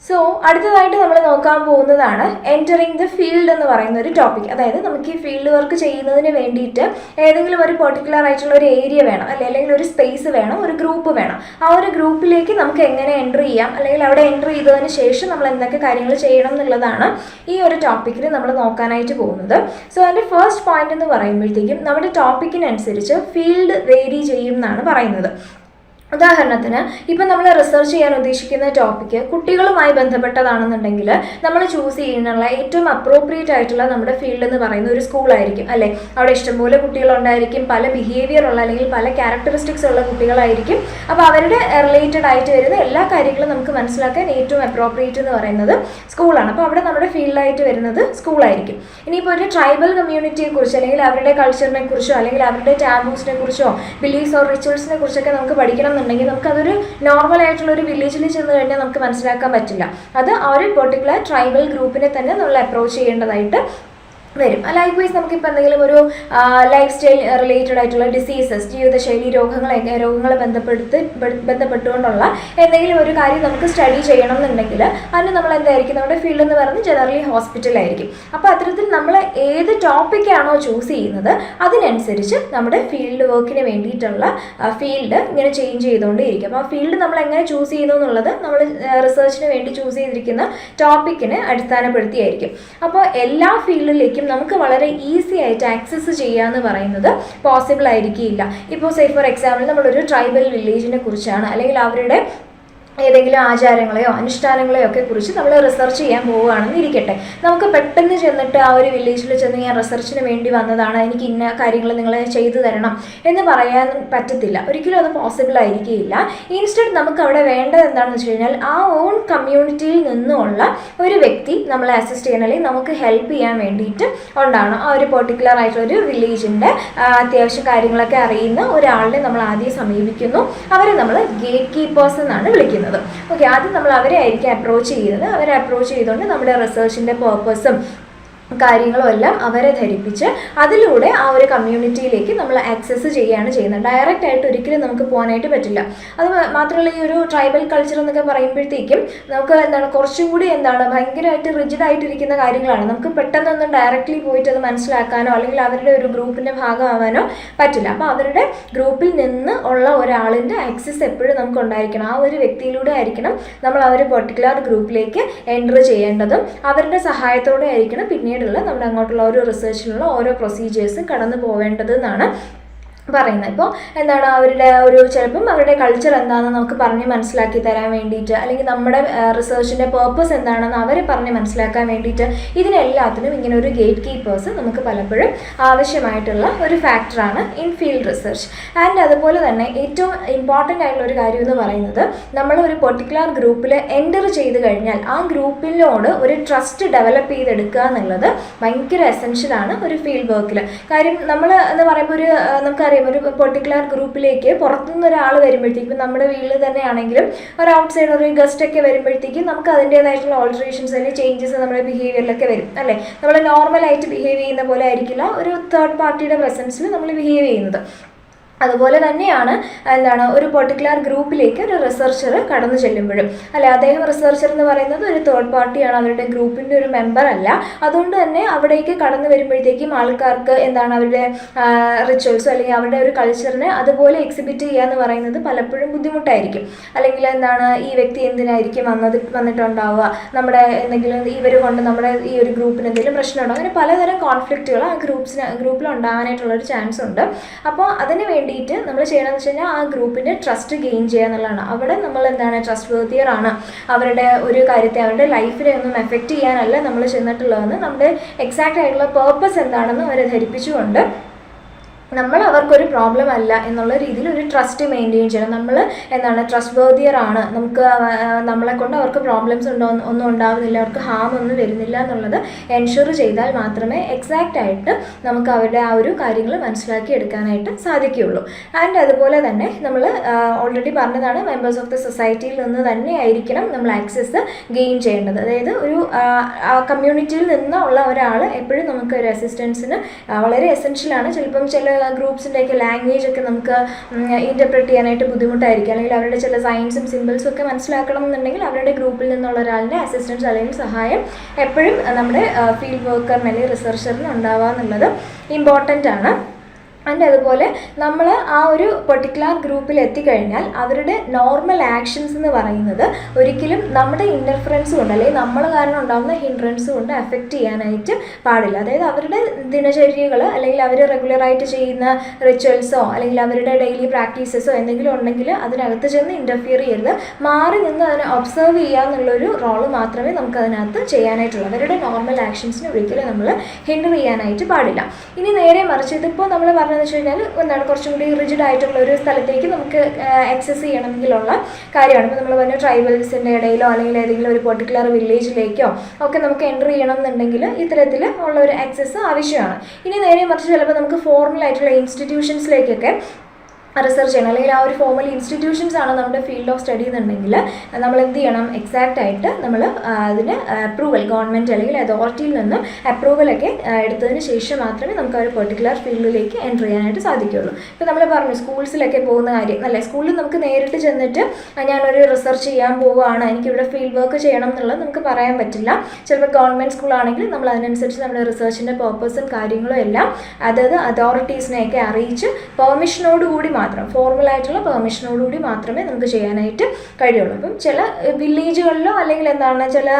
സോ അടുത്തതായിട്ട് നമ്മൾ നോക്കാൻ പോകുന്നതാണ് എൻറ്ററിങ് ദ ഫീൽഡ് എന്ന് പറയുന്ന ഒരു ടോപ്പിക്. അതായത് നമുക്ക് ഈ ഫീൽഡ് വർക്ക് ചെയ്യുന്നതിന് വേണ്ടിയിട്ട് ഏതെങ്കിലും ഒരു പെർട്ടിക്കുലർ ആയിട്ടുള്ള ഒരു ഏരിയ വേണം അല്ലെങ്കിൽ ഒരു സ്പേസ് വേണം, ഒരു ഗ്രൂപ്പ് വേണം. ആ ഒരു ഗ്രൂപ്പിലേക്ക് നമുക്ക് എങ്ങനെ എൻ്റർ ചെയ്യാം അല്ലെങ്കിൽ അവിടെ എൻ്റർ ചെയ്തതിന് ശേഷം നമ്മൾ എന്തൊക്കെ കാര്യങ്ങൾ ചെയ്യണം എന്നുള്ളതാണ് ഈ ഒരു ടോപ്പിക്കിൽ നമ്മൾ നോക്കാനായിട്ട് പോകുന്നത്. സോ അതിൻ്റെ ഫസ്റ്റ് പോയിന്റ് എന്ന് പറയുമ്പോഴത്തേക്കും നമ്മുടെ ടോപ്പിക്കിനനുസരിച്ച് ഫീൽഡ് വേരി ചെയ്യും എന്നാണ് പറയുന്നത്. ഉദാഹരണത്തിന് ഇപ്പം നമ്മൾ റിസർച്ച് ചെയ്യാൻ ഉദ്ദേശിക്കുന്ന ടോപ്പിക്ക് കുട്ടികളുമായി ബന്ധപ്പെട്ടതാണെന്നുണ്ടെങ്കിൽ നമ്മൾ ചൂസ് ചെയ്യുന്നുള്ള ഏറ്റവും അപ്രോപ്രിയേറ്റ് ആയിട്ടുള്ള നമ്മുടെ ഫീൽഡ് എന്ന് പറയുന്ന ഒരു സ്കൂളായിരിക്കും അല്ലേ. അവിടെ ഇഷ്ടംപോലെ കുട്ടികളുണ്ടായിരിക്കും, പല ബിഹേവിയർ ഉള്ള അല്ലെങ്കിൽ പല ക്യാരക്ടറിസ്റ്റിക്സ് ഉള്ള കുട്ടികളായിരിക്കും. അപ്പോൾ അവരുടെ റിലേറ്റഡ് ആയിട്ട് വരുന്ന എല്ലാ കാര്യങ്ങളും നമുക്ക് മനസ്സിലാക്കാൻ ഏറ്റവും അപ്രോപ്രിയേറ്റ് എന്ന് പറയുന്നത് സ്കൂളാണ്. അപ്പോൾ അവിടെ നമ്മുടെ ഫീൽഡായിട്ട് വരുന്നത് സ്കൂളായിരിക്കും. ഇനിയിപ്പോൾ ഒരു ട്രൈബൽ കമ്മ്യൂണിറ്റിയെക്കുറിച്ച് അല്ലെങ്കിൽ അവരുടെ കൾച്ചറിനെ കുറിച്ചോ അല്ലെങ്കിൽ അവരുടെ ടാബൂസിനെ കുറിച്ചോ ബിലീഫ്സ് ഓർ റിച്വൽസിനെ കുറിച്ചൊക്കെ നമുക്ക് പഠിക്കണം എന്നുണ്ടെങ്കിൽ നമുക്കതൊരു നോർമൽ ആയിട്ടുള്ള ഒരു വില്ലേജിൽ ചെന്ന് കഴിഞ്ഞാൽ നമുക്ക് മനസ്സിലാക്കാൻ പറ്റില്ല. അത് ആ ഒരു പെർട്ടിക്കുലർ ട്രൈബൽ ഗ്രൂപ്പിനെ തന്നെ നമ്മൾ അപ്രോച്ച് ചെയ്യേണ്ടതായിട്ട് വരും. ലൈക്ക്വൈസ് നമുക്കിപ്പോൾ എന്തെങ്കിലും ഒരു ലൈഫ് സ്റ്റൈൽ റിലേറ്റഡ് ആയിട്ടുള്ള ഡിസീസസ്, ജീവിതശൈലി രോഗങ്ങളെ ബന്ധപ്പെട്ടുകൊണ്ടുള്ള എന്തെങ്കിലും ഒരു കാര്യം നമുക്ക് സ്റ്റഡി ചെയ്യണം എന്നുണ്ടെങ്കിൽ അതിന് നമ്മൾ എന്തായിരിക്കും, നമ്മുടെ ഫീൽഡ് എന്ന് പറയുന്നത് ജനറലി ഹോസ്പിറ്റലായിരിക്കും. അപ്പോൾ അത്തരത്തിൽ നമ്മൾ ഏത് ടോപ്പിക്കാണോ ചൂസ് ചെയ്യുന്നത് അതിനനുസരിച്ച് നമ്മുടെ ഫീൽഡ് വർക്കിന് വേണ്ടിയിട്ടുള്ള ഫീൽഡ് ഇങ്ങനെ ചേഞ്ച് ചെയ്തുകൊണ്ടേയിരിക്കും. അപ്പോൾ ആ ഫീൽഡ് നമ്മൾ എങ്ങനെ ചൂസ് ചെയ്യുന്നു എന്നുള്ളത് നമ്മൾ റിസർച്ചിന് വേണ്ടി ചൂസ് ചെയ്തിരിക്കുന്ന ടോപ്പിക്കിനെ അടിസ്ഥാനപ്പെടുത്തിയായിരിക്കും. അപ്പോൾ എല്ലാ ഫീൽഡിലേക്കും നമുക്ക് വളരെ ഈസി ആയിട്ട് ആക്സസ് ചെയ്യാന്ന് പറയുന്നത് പോസിബിൾ ആയിരിക്കില്ല. ഇപ്പോൾ സേ ഫോർ എക്സാമ്പിൾ നമ്മളൊരു ട്രൈബൽ വില്ലേജിനെ കുറിച്ചാണ് അല്ലെങ്കിൽ അവരുടെ ഏതെങ്കിലും ആചാരങ്ങളെയോ അനുഷ്ഠാനങ്ങളെയോ ഒക്കെ കുറിച്ച് നമ്മൾ റിസർച്ച് ചെയ്യാൻ പോവുകയാണെന്ന് ഇരിക്കട്ടെ. നമുക്ക് പെട്ടെന്ന് ചെന്നിട്ട് ആ ഒരു വില്ലേജിൽ ചെന്ന് ഞാൻ റിസർച്ചിന് വേണ്ടി വന്നതാണ്, എനിക്ക് ഇന്ന കാര്യങ്ങൾ നിങ്ങൾ ചെയ്തു തരണം എന്ന് പറയാൻ പറ്റത്തില്ല. ഒരിക്കലും അത് പോസിബിൾ ആയിരിക്കില്ല. ഇൻസ്റ്റഡ് നമുക്ക് അവിടെ വേണ്ടത് എന്താണെന്ന് വെച്ച് കഴിഞ്ഞാൽ ആ ഓൺ കമ്മ്യൂണിറ്റിയിൽ നിന്നുള്ള ഒരു വ്യക്തി നമ്മളെ അസിസ്റ്റ് ചെയ്യാൻ അല്ലെങ്കിൽ നമുക്ക് ഹെൽപ്പ് ചെയ്യാൻ വേണ്ടിയിട്ട് ഉണ്ടാവണം. ആ ഒരു പെർട്ടിക്കുലർ ആയിട്ടുള്ള ഒരു വില്ലേജിൻ്റെ അത്യാവശ്യ കാര്യങ്ങളൊക്കെ അറിയുന്ന ഒരാളിനെ നമ്മൾ ആദ്യം സമീപിക്കുന്നു. അവരെ നമ്മൾ ഗേറ്റ് കീപ്പേഴ്സ് എന്നാണ് വിളിക്കുന്നത്. ഓക്കെ, ആദ്യം നമ്മൾ അവരെ ആയിരിക്കും അപ്രോച്ച് ചെയ്യുന്നത്. അവരെ അപ്രോച്ച് ചെയ്തുകൊണ്ട് നമ്മുടെ റിസർച്ചിൻ്റെ പേർപ്പസും കാര്യങ്ങളും എല്ലാം അവരെ ധരിപ്പിച്ച് അതിലൂടെ ആ ഒരു കമ്മ്യൂണിറ്റിയിലേക്ക് നമ്മൾ ആക്സസ് ചെയ്യുകയാണ് ചെയ്യുന്നത്. ഡയറക്റ്റ് ആയിട്ട് ഒരിക്കലും നമുക്ക് പോകാനായിട്ട് പറ്റില്ല. അത് മാത്രമല്ല, ഈ ഒരു ട്രൈബൽ കൾച്ചർ എന്നൊക്കെ പറയുമ്പോഴത്തേക്കും നമുക്ക് കുറച്ചും കൂടി ഭയങ്കരമായിട്ട് റിജിഡായിട്ടിരിക്കുന്ന കാര്യങ്ങളാണ്. നമുക്ക് പെട്ടെന്നൊന്നും ഡയറക്റ്റ്ലി പോയിട്ട് അത് മനസ്സിലാക്കാനോ അല്ലെങ്കിൽ അവരുടെ ഒരു ഗ്രൂപ്പിൻ്റെ ഭാഗമാവാനോ പറ്റില്ല. അപ്പോൾ അവരുടെ ഗ്രൂപ്പിൽ നിന്ന് ഉള്ള ഒരാളിൻ്റെ ആക്സസ് എപ്പോഴും നമുക്ക് ഉണ്ടായിരിക്കണം. ആ ഒരു വ്യക്തിയിലൂടെ ആയിരിക്കണം നമ്മൾ ആ ഒരു പെർട്ടിക്കുലർ ഗ്രൂപ്പിലേക്ക് എൻ്റർ ചെയ്യേണ്ടതും അവരുടെ സഹായത്തോടെ ആയിരിക്കണം പിന്നീട് നമ്മുടെ അങ്ങോട്ടുള്ള ഓരോ റിസർച്ചിലുള്ള ഓരോ പ്രൊസീജിയേഴ്സും കടന്നു പോവേണ്ടത് എന്നാണ് പറയുന്നത്. ഇപ്പോൾ അവരുടെ ചിലപ്പം അവരുടെ കൾച്ചർ എന്താണെന്ന് നമുക്ക് പറഞ്ഞ് മനസ്സിലാക്കി തരാൻ വേണ്ടിയിട്ട് അല്ലെങ്കിൽ നമ്മുടെ റിസർച്ചിൻ്റെ പേർപ്പസ് എന്താണെന്ന് അവരെ പറഞ്ഞ് മനസ്സിലാക്കാൻ വേണ്ടിയിട്ട് ഇതിനെല്ലാത്തിനും ഇങ്ങനെ ഒരു ഗേറ്റ് കീപ്പേഴ്സ് നമുക്ക് പലപ്പോഴും ആവശ്യമായിട്ടുള്ള ഒരു ഫാക്ടറാണ് ഇൻ ഫീൽഡ് റിസർച്ച്. ആൻഡ് അതുപോലെ തന്നെ ഏറ്റവും ഇമ്പോർട്ടൻ്റ് ആയിട്ടുള്ള ഒരു കാര്യം എന്ന് പറയുന്നത് നമ്മൾ ഒരു പെർട്ടിക്കുലർ ഗ്രൂപ്പിൽ എൻ്റർ ചെയ്ത് കഴിഞ്ഞാൽ ആ ഗ്രൂപ്പിനോട് ഒരു ട്രസ്റ്റ് ഡെവലപ്പ് ചെയ്തെടുക്കുക എന്നുള്ളത് ഭയങ്കര എസെൻഷ്യലാണ് ഒരു ഫീൽഡ് വർക്കിൽ. കാര്യം നമ്മൾ എന്ന് പറയുമ്പോൾ നമുക്കറിയാം ഒരു പെർട്ടിക്കുലർ ഗ്രൂപ്പിലേക്ക് പുറത്തുനിന്ന് ഒരാൾ വരുമ്പോഴത്തേക്കും നമ്മുടെ വീട്ടിൽ തന്നെയാണെങ്കിലും ഒരു ഔട്ട് സൈഡ് ഒരു ഗസ്റ്റ് ഒക്കെ വരുമ്പോഴത്തേക്കും നമുക്ക് അതിൻ്റേതായിട്ടുള്ള ഓൾട്ടറേഷൻസ് അല്ലെങ്കിൽ ചേഞ്ചസ് നമ്മുടെ ബിഹേവിയറിലൊക്കെ വരും അല്ലേ. നമ്മൾ നോർമലായിട്ട് ബിഹേവ് ചെയ്യുന്ന പോലെ ആയിരിക്കില്ല ഒരു തേർഡ് പാർട്ടിയുടെ പ്രസൻസിൽ നമ്മൾ ബിഹേവ് ചെയ്യുന്നത്. അതുപോലെ തന്നെയാണ് ഒരു പെർട്ടിക്കുലർ ഗ്രൂപ്പിലേക്ക് ഒരു റിസർച്ചർ കടന്നു ചെല്ലുമ്പോഴും അല്ലെ, അദ്ദേഹം റിസർച്ചർ എന്ന് പറയുന്നത് ഒരു തേർഡ് പാർട്ടിയാണ്, അവരുടെ ഗ്രൂപ്പിൻ്റെ ഒരു മെമ്പർ അല്ല. അതുകൊണ്ട് തന്നെ അവിടേക്ക് കടന്നു വരുമ്പോഴത്തേക്കും ആൾക്കാർക്ക് അവരുടെ റിച്വൽസോ അല്ലെങ്കിൽ അവരുടെ ഒരു കൾച്ചറിനെ അതുപോലെ എക്സിബിറ്റ് ചെയ്യുക എന്ന് പറയുന്നത് പലപ്പോഴും ബുദ്ധിമുട്ടായിരിക്കും. അല്ലെങ്കിൽ ഈ വ്യക്തി എന്തിനായിരിക്കും വന്നിട്ടുണ്ടാവുക, നമ്മുടെ എന്തെങ്കിലും ഇവർ കൊണ്ട് നമ്മുടെ ഈ ഒരു ഗ്രൂപ്പിന് എന്തെങ്കിലും പ്രശ്നമുണ്ടോ, അങ്ങനെ പലതരം കോൺഫ്ലിക്റ്റുകൾ ആ ഗ്രൂപ്പിൽ ഉണ്ടാകാനായിട്ടുള്ളൊരു ചാൻസ് ഉണ്ട്. അപ്പോൾ അതിന് വേണ്ടിയിട്ട് നമ്മൾ ചെയ്യണമെന്ന് വെച്ച് കഴിഞ്ഞാൽ ആ ഗ്രൂപ്പിൻ്റെ ട്രസ്റ്റ് ഗെയിൻ ചെയ്യുക എന്നുള്ളതാണ്. അവിടെ നമ്മൾ ട്രസ്റ്റ് വർത്തിയർ ആണ്, അവരുടെ ഒരു കാര്യത്തെ അവരുടെ ലൈഫിനെ ഒന്നും എഫക്റ്റ് ചെയ്യാനല്ല നമ്മൾ ചെന്നിട്ടുള്ളതെന്ന് നമ്മുടെ എക്സാക്റ്റ് ആയിട്ടുള്ള പേർപ്പസ് എന്താണെന്ന് അവരെ ധരിപ്പിച്ചുകൊണ്ട് നമ്മൾ അവർക്കൊരു പ്രോബ്ലം അല്ല എന്നുള്ള രീതിയിൽ ഒരു ട്രസ്റ്റ് മെയിൻറ്റെയിൻ ചെയ്യണം. നമ്മൾ ട്രസ്റ്റ് വർത്തിയർ ആണ്, നമുക്ക് നമ്മളെ കൊണ്ട് അവർക്ക് പ്രോബ്ലംസ് ഒന്നും ഉണ്ടാവുന്നില്ല, അവർക്ക് ഹാം ഒന്നും വരുന്നില്ല എന്നുള്ളത് എൻഷുർ ചെയ്താൽ മാത്രമേ എക്സാക്റ്റ് ആയിട്ട് നമുക്ക് അവരുടെ ആ ഒരു കാര്യങ്ങൾ മനസ്സിലാക്കി എടുക്കാനായിട്ട് സാധിക്കുകയുള്ളൂ. ആൻഡ് അതുപോലെ തന്നെ നമ്മൾ ഓൾറെഡി പറഞ്ഞതാണ്, മെമ്പേഴ്സ് ഓഫ് ദ സൊസൈറ്റിയിൽ നിന്ന് തന്നെ ആയിരിക്കണം നമ്മൾ ആക്സസ് ഗെയിൻ ചെയ്യേണ്ടത്. അതായത് ഒരു കമ്മ്യൂണിറ്റിയിൽ നിന്നുള്ള ഒരാൾ എപ്പോഴും നമുക്ക് ഒരു അസിസ്റ്റൻസിന് വളരെ എസെൻഷ്യലാണ്. ചിലപ്പം ചില ഗ്രൂപ്പ്സിൻ്റെയൊക്കെ ലാംഗ്വേജ് ഒക്കെ നമുക്ക് ഇൻ്റർപ്രറ്റ് ചെയ്യാനായിട്ട് ബുദ്ധിമുട്ടായിരിക്കും, അല്ലെങ്കിൽ അവരുടെ ചില സയൻസും സിമ്പിൾസും ഒക്കെ മനസ്സിലാക്കണം എന്നുണ്ടെങ്കിൽ അവരുടെ ഗ്രൂപ്പിൽ നിന്നുള്ള ഒരാളുടെ അസിസ്റ്റൻസ് അല്ലെങ്കിൽ സഹായം എപ്പോഴും നമ്മുടെ ഫീൽഡ് വർക്കറിന് അല്ലെങ്കിൽ റിസർച്ചറിന് ഉണ്ടാവുക എന്നുള്ളത് ഇമ്പോർട്ടൻ്റ് ആണ്. ആൻഡ് അതുപോലെ നമ്മൾ ആ ഒരു പെർട്ടിക്കുലർ ഗ്രൂപ്പിൽ എത്തിക്കഴിഞ്ഞാൽ അവരുടെ നോർമൽ ആക്ഷൻസ് എന്ന് പറയുന്നത് ഒരിക്കലും നമ്മുടെ ഇൻ്റർഫറൻസ് കൊണ്ട് അല്ലെങ്കിൽ നമ്മൾ കാരണം ഉണ്ടാകുന്ന ഹിൻഡ്രൻസ് കൊണ്ട് എഫക്റ്റ് ചെയ്യാനായിട്ട് പാടില്ല. അതായത് അവരുടെ ദിനചര്യകൾ അല്ലെങ്കിൽ അവർ റെഗുലറായിട്ട് ചെയ്യുന്ന റിച്വൽസോ അല്ലെങ്കിൽ അവരുടെ ഡെയിലി പ്രാക്ടീസസോ എന്തെങ്കിലും ഉണ്ടെങ്കിൽ അതിനകത്ത് ചെന്ന് ഇൻ്റർഫിയർ ചെയ്യരുത്, മാറി നിന്ന് അതിനെ ഒബ്സർവ് ചെയ്യുക എന്നുള്ളൊരു റോള് മാത്രമേ നമുക്ക് അതിനകത്ത് ചെയ്യാനായിട്ടുള്ളൂ. അവരുടെ നോർമൽ ആക്ഷൻസിന് ഒരിക്കലും നമ്മൾ ഹിൻഡർ ചെയ്യാനായിട്ട് പാടില്ല. ഇനി നേരെ മറിച്ച് ഇതിപ്പോൾ നമ്മൾ പറഞ്ഞതെന്ന് വെച്ച് കഴിഞ്ഞാൽ കുറച്ചും കൂടി റിജിഡ് ആയിട്ടുള്ള ഒരു സ്ഥലത്തേക്ക് നമുക്ക് ആക്സസ് ചെയ്യണമെങ്കിലുള്ള കാര്യമാണ്. ഇപ്പോൾ നമ്മൾ പറഞ്ഞ ട്രൈബൽസിൻ്റെ ഇടയിലോ അല്ലെങ്കിൽ ഏതെങ്കിലും ഒരു പെർട്ടിക്കുലർ വില്ലേജിലേക്കോ ഒക്കെ നമുക്ക് എൻ്റർ ചെയ്യണം എന്നുണ്ടെങ്കിൽ ഇത്തരത്തിൽ ഉള്ള ഒരു ആക്സസ് ആവശ്യമാണ്. ഇനി നേരെ മറിച്ച് ചിലപ്പോൾ നമുക്ക് ഫോർമൽ ആയിട്ടുള്ള ഇൻസ്റ്റിറ്റ്യൂഷൻസിലേക്കൊക്കെ റിസർച്ച് ചെയ്യണം, അല്ലെങ്കിൽ ആ ഒരു ഫോമൽ ഇൻസ്റ്റിറ്റ്യൂഷൻസ് ആണ് നമ്മുടെ ഫീൽഡ് ഓഫ് സ്റ്റഡി എന്നുണ്ടെങ്കിൽ നമ്മൾ എന്ത് ചെയ്യണം, എക്സാക്റ്റ് ആയിട്ട് നമ്മൾ അതിന് അപ്രൂവൽ ഗവൺമെൻറ് അല്ലെങ്കിൽ അതോറിറ്റിയിൽ നിന്നും അപ്രൂവലൊക്കെ എടുത്തതിന് ശേഷം മാത്രമേ നമുക്ക് ആ ഒരു പെർട്ടിക്കുലർ ഫീൽഡിലേക്ക് എൻ്റർ ചെയ്യാനായിട്ട് സാധിക്കുകയുള്ളൂ. ഇപ്പോൾ നമ്മൾ പറഞ്ഞു സ്കൂൾസിലൊക്കെ പോകുന്ന കാര്യം അല്ലേ, സ്കൂളിൽ നമുക്ക് നേരിട്ട് ചെന്നിട്ട് ഞാനൊരു റിസർച്ച് ചെയ്യാൻ പോവുകയാണ്, എനിക്കിവിടെ ഫീൽഡ് വർക്ക് ചെയ്യണം എന്നുള്ളത് നമുക്ക് പറയാൻ പറ്റില്ല. ചിലപ്പോൾ ഗവൺമെൻറ് സ്കൂളാണെങ്കിൽ നമ്മൾ അതിനനുസരിച്ച് നമ്മുടെ റിസർച്ചിൻ്റെ പർപ്പസും കാര്യങ്ങളും എല്ലാം അതായത് അതോറിറ്റീസിനെയൊക്കെ അറിയിച്ച് പെർമിഷനോടുകൂടി മാത്രം, ഫോർമലായിട്ടുള്ള പെർമിഷനോടുകൂടി മാത്രമേ നമുക്ക് ചെയ്യാനായിട്ട് കഴിയുള്ളൂ. അപ്പം ചില വില്ലേജുകളിലോ അല്ലെങ്കിൽ എന്താണ് ചില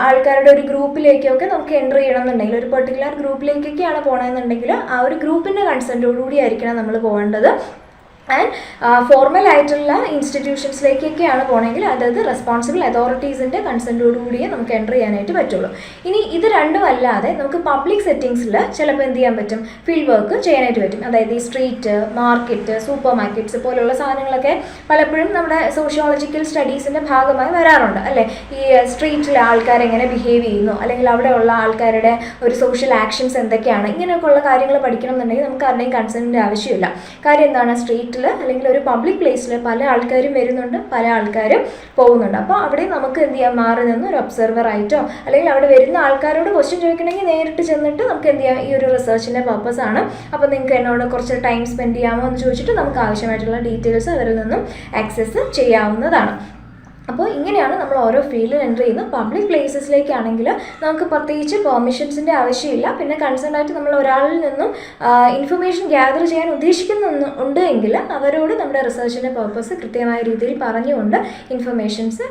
ആൾക്കാരുടെ ഒരു ഗ്രൂപ്പിലേക്കൊക്കെ നമുക്ക് എൻ്റർ ചെയ്യണം എന്നുണ്ടെങ്കിൽ, ഒരു പെർട്ടിക്കുലർ ഗ്രൂപ്പിലേക്കൊക്കെയാണ് പോകണമെന്നുണ്ടെങ്കിൽ ആ ഒരു ഗ്രൂപ്പിൻ്റെ കൺസെൻറ്റോടുകൂടി ആയിരിക്കണം നമ്മൾ പോകേണ്ടത്. ആൻഡ് ഫോർമൽ ആയിട്ടുള്ള ഇൻസ്റ്റിറ്റ്യൂഷൻസിലേക്കൊക്കെയാണ് പോകണമെങ്കിൽ അതായത് റെസ്പോൺസിബിൾ അതോറിറ്റീസിൻ്റെ കൺസെൻറ്റോടുകൂടിയേ നമുക്ക് എൻ്റർ ചെയ്യാനായിട്ട് പറ്റുള്ളൂ. ഇനി ഇത് രണ്ടും അല്ലാതെ നമുക്ക് പബ്ലിക് സെറ്റിങ്സിൽ ചിലപ്പോൾ എന്ത് ചെയ്യാൻ പറ്റും, ഫീൽഡ് വർക്ക് ചെയ്യാനായിട്ട് പറ്റും. അതായത് ഈ സ്ട്രീറ്റ്, മാർക്കറ്റ്, സൂപ്പർ മാർക്കറ്റ്സ് പോലുള്ള സാധനങ്ങളൊക്കെ പലപ്പോഴും നമ്മുടെ സോഷ്യോളജിക്കൽ സ്റ്റഡീസിൻ്റെ ഭാഗമായി വരാറുണ്ട് അല്ലേ. ഈ സ്ട്രീറ്റിലെ ആൾക്കാരെങ്ങനെ ബിഹേവ് ചെയ്യുന്നു, അല്ലെങ്കിൽ അവിടെയുള്ള ആൾക്കാരുടെ ഒരു സോഷ്യൽ ആക്ഷൻസ് എന്തൊക്കെയാണ്, ഇങ്ങനെയൊക്കെയുള്ള കാര്യങ്ങൾ പഠിക്കണം എന്നുണ്ടെങ്കിൽ നമുക്ക് ആരുടെയും കൺസെൻറ്റിൻ്റെ ആവശ്യമില്ല. കാര്യം എന്താണ്, സ്ട്രീറ്റ് അല്ലെങ്കിൽ ഒരു പബ്ലിക് പ്ലേസിൽ പല ആൾക്കാരും വരുന്നുണ്ട്, പല ആൾക്കാരും പോകുന്നുണ്ട്. അപ്പോൾ അവിടെ നമുക്ക് എന്ത് ചെയ്യാം, മാറി നിന്ന് ഒരു ഒബ്സർവർ ആയിട്ടോ അല്ലെങ്കിൽ അവിടെ വരുന്ന ആൾക്കാരോട് ക്വസ്റ്റ്യൻ ചോദിക്കണമെങ്കിൽ നേരിട്ട് ചെന്നിട്ട് നമുക്ക് എന്ത് ചെയ്യാം, ഈ ഒരു റിസർച്ചിൻ്റെ പർപ്പസ് ആണ്, അപ്പോൾ നിങ്ങൾക്ക് എന്നോട് കുറച്ച് ടൈം സ്പെൻഡ് ചെയ്യാമോ എന്ന് ചോദിച്ചിട്ട് നമുക്ക് ആവശ്യമായിട്ടുള്ള ഡീറ്റെയിൽസ് അവരിൽ നിന്നും ആക്സസ് ചെയ്യാവുന്നതാണ്. അപ്പോൾ ഇങ്ങനെയാണ് നമ്മൾ ഓരോ ഫീൽഡിൽ എൻ്റർ ചെയ്യുന്നത്. പബ്ലിക് പ്ലേസസിലേക്കാണെങ്കിൽ നമുക്ക് പ്രത്യേകിച്ച് പെർമിഷൻസിൻ്റെ ആവശ്യമില്ല. പിന്നെ കൺസേൺ ആയിട്ട് നമ്മൾ ഒരാളിൽ നിന്നും ഇൻഫർമേഷൻ ഗ്യാദർ ചെയ്യാൻ ഉദ്ദേശിക്കുന്നുണ്ട് എങ്കിൽ അവരോട് നമ്മുടെ റിസർച്ചിൻ്റെ പർപ്പസ് കൃത്യമായ രീതിയിൽ പറഞ്ഞുകൊണ്ട് ഇൻഫർമേഷൻസ്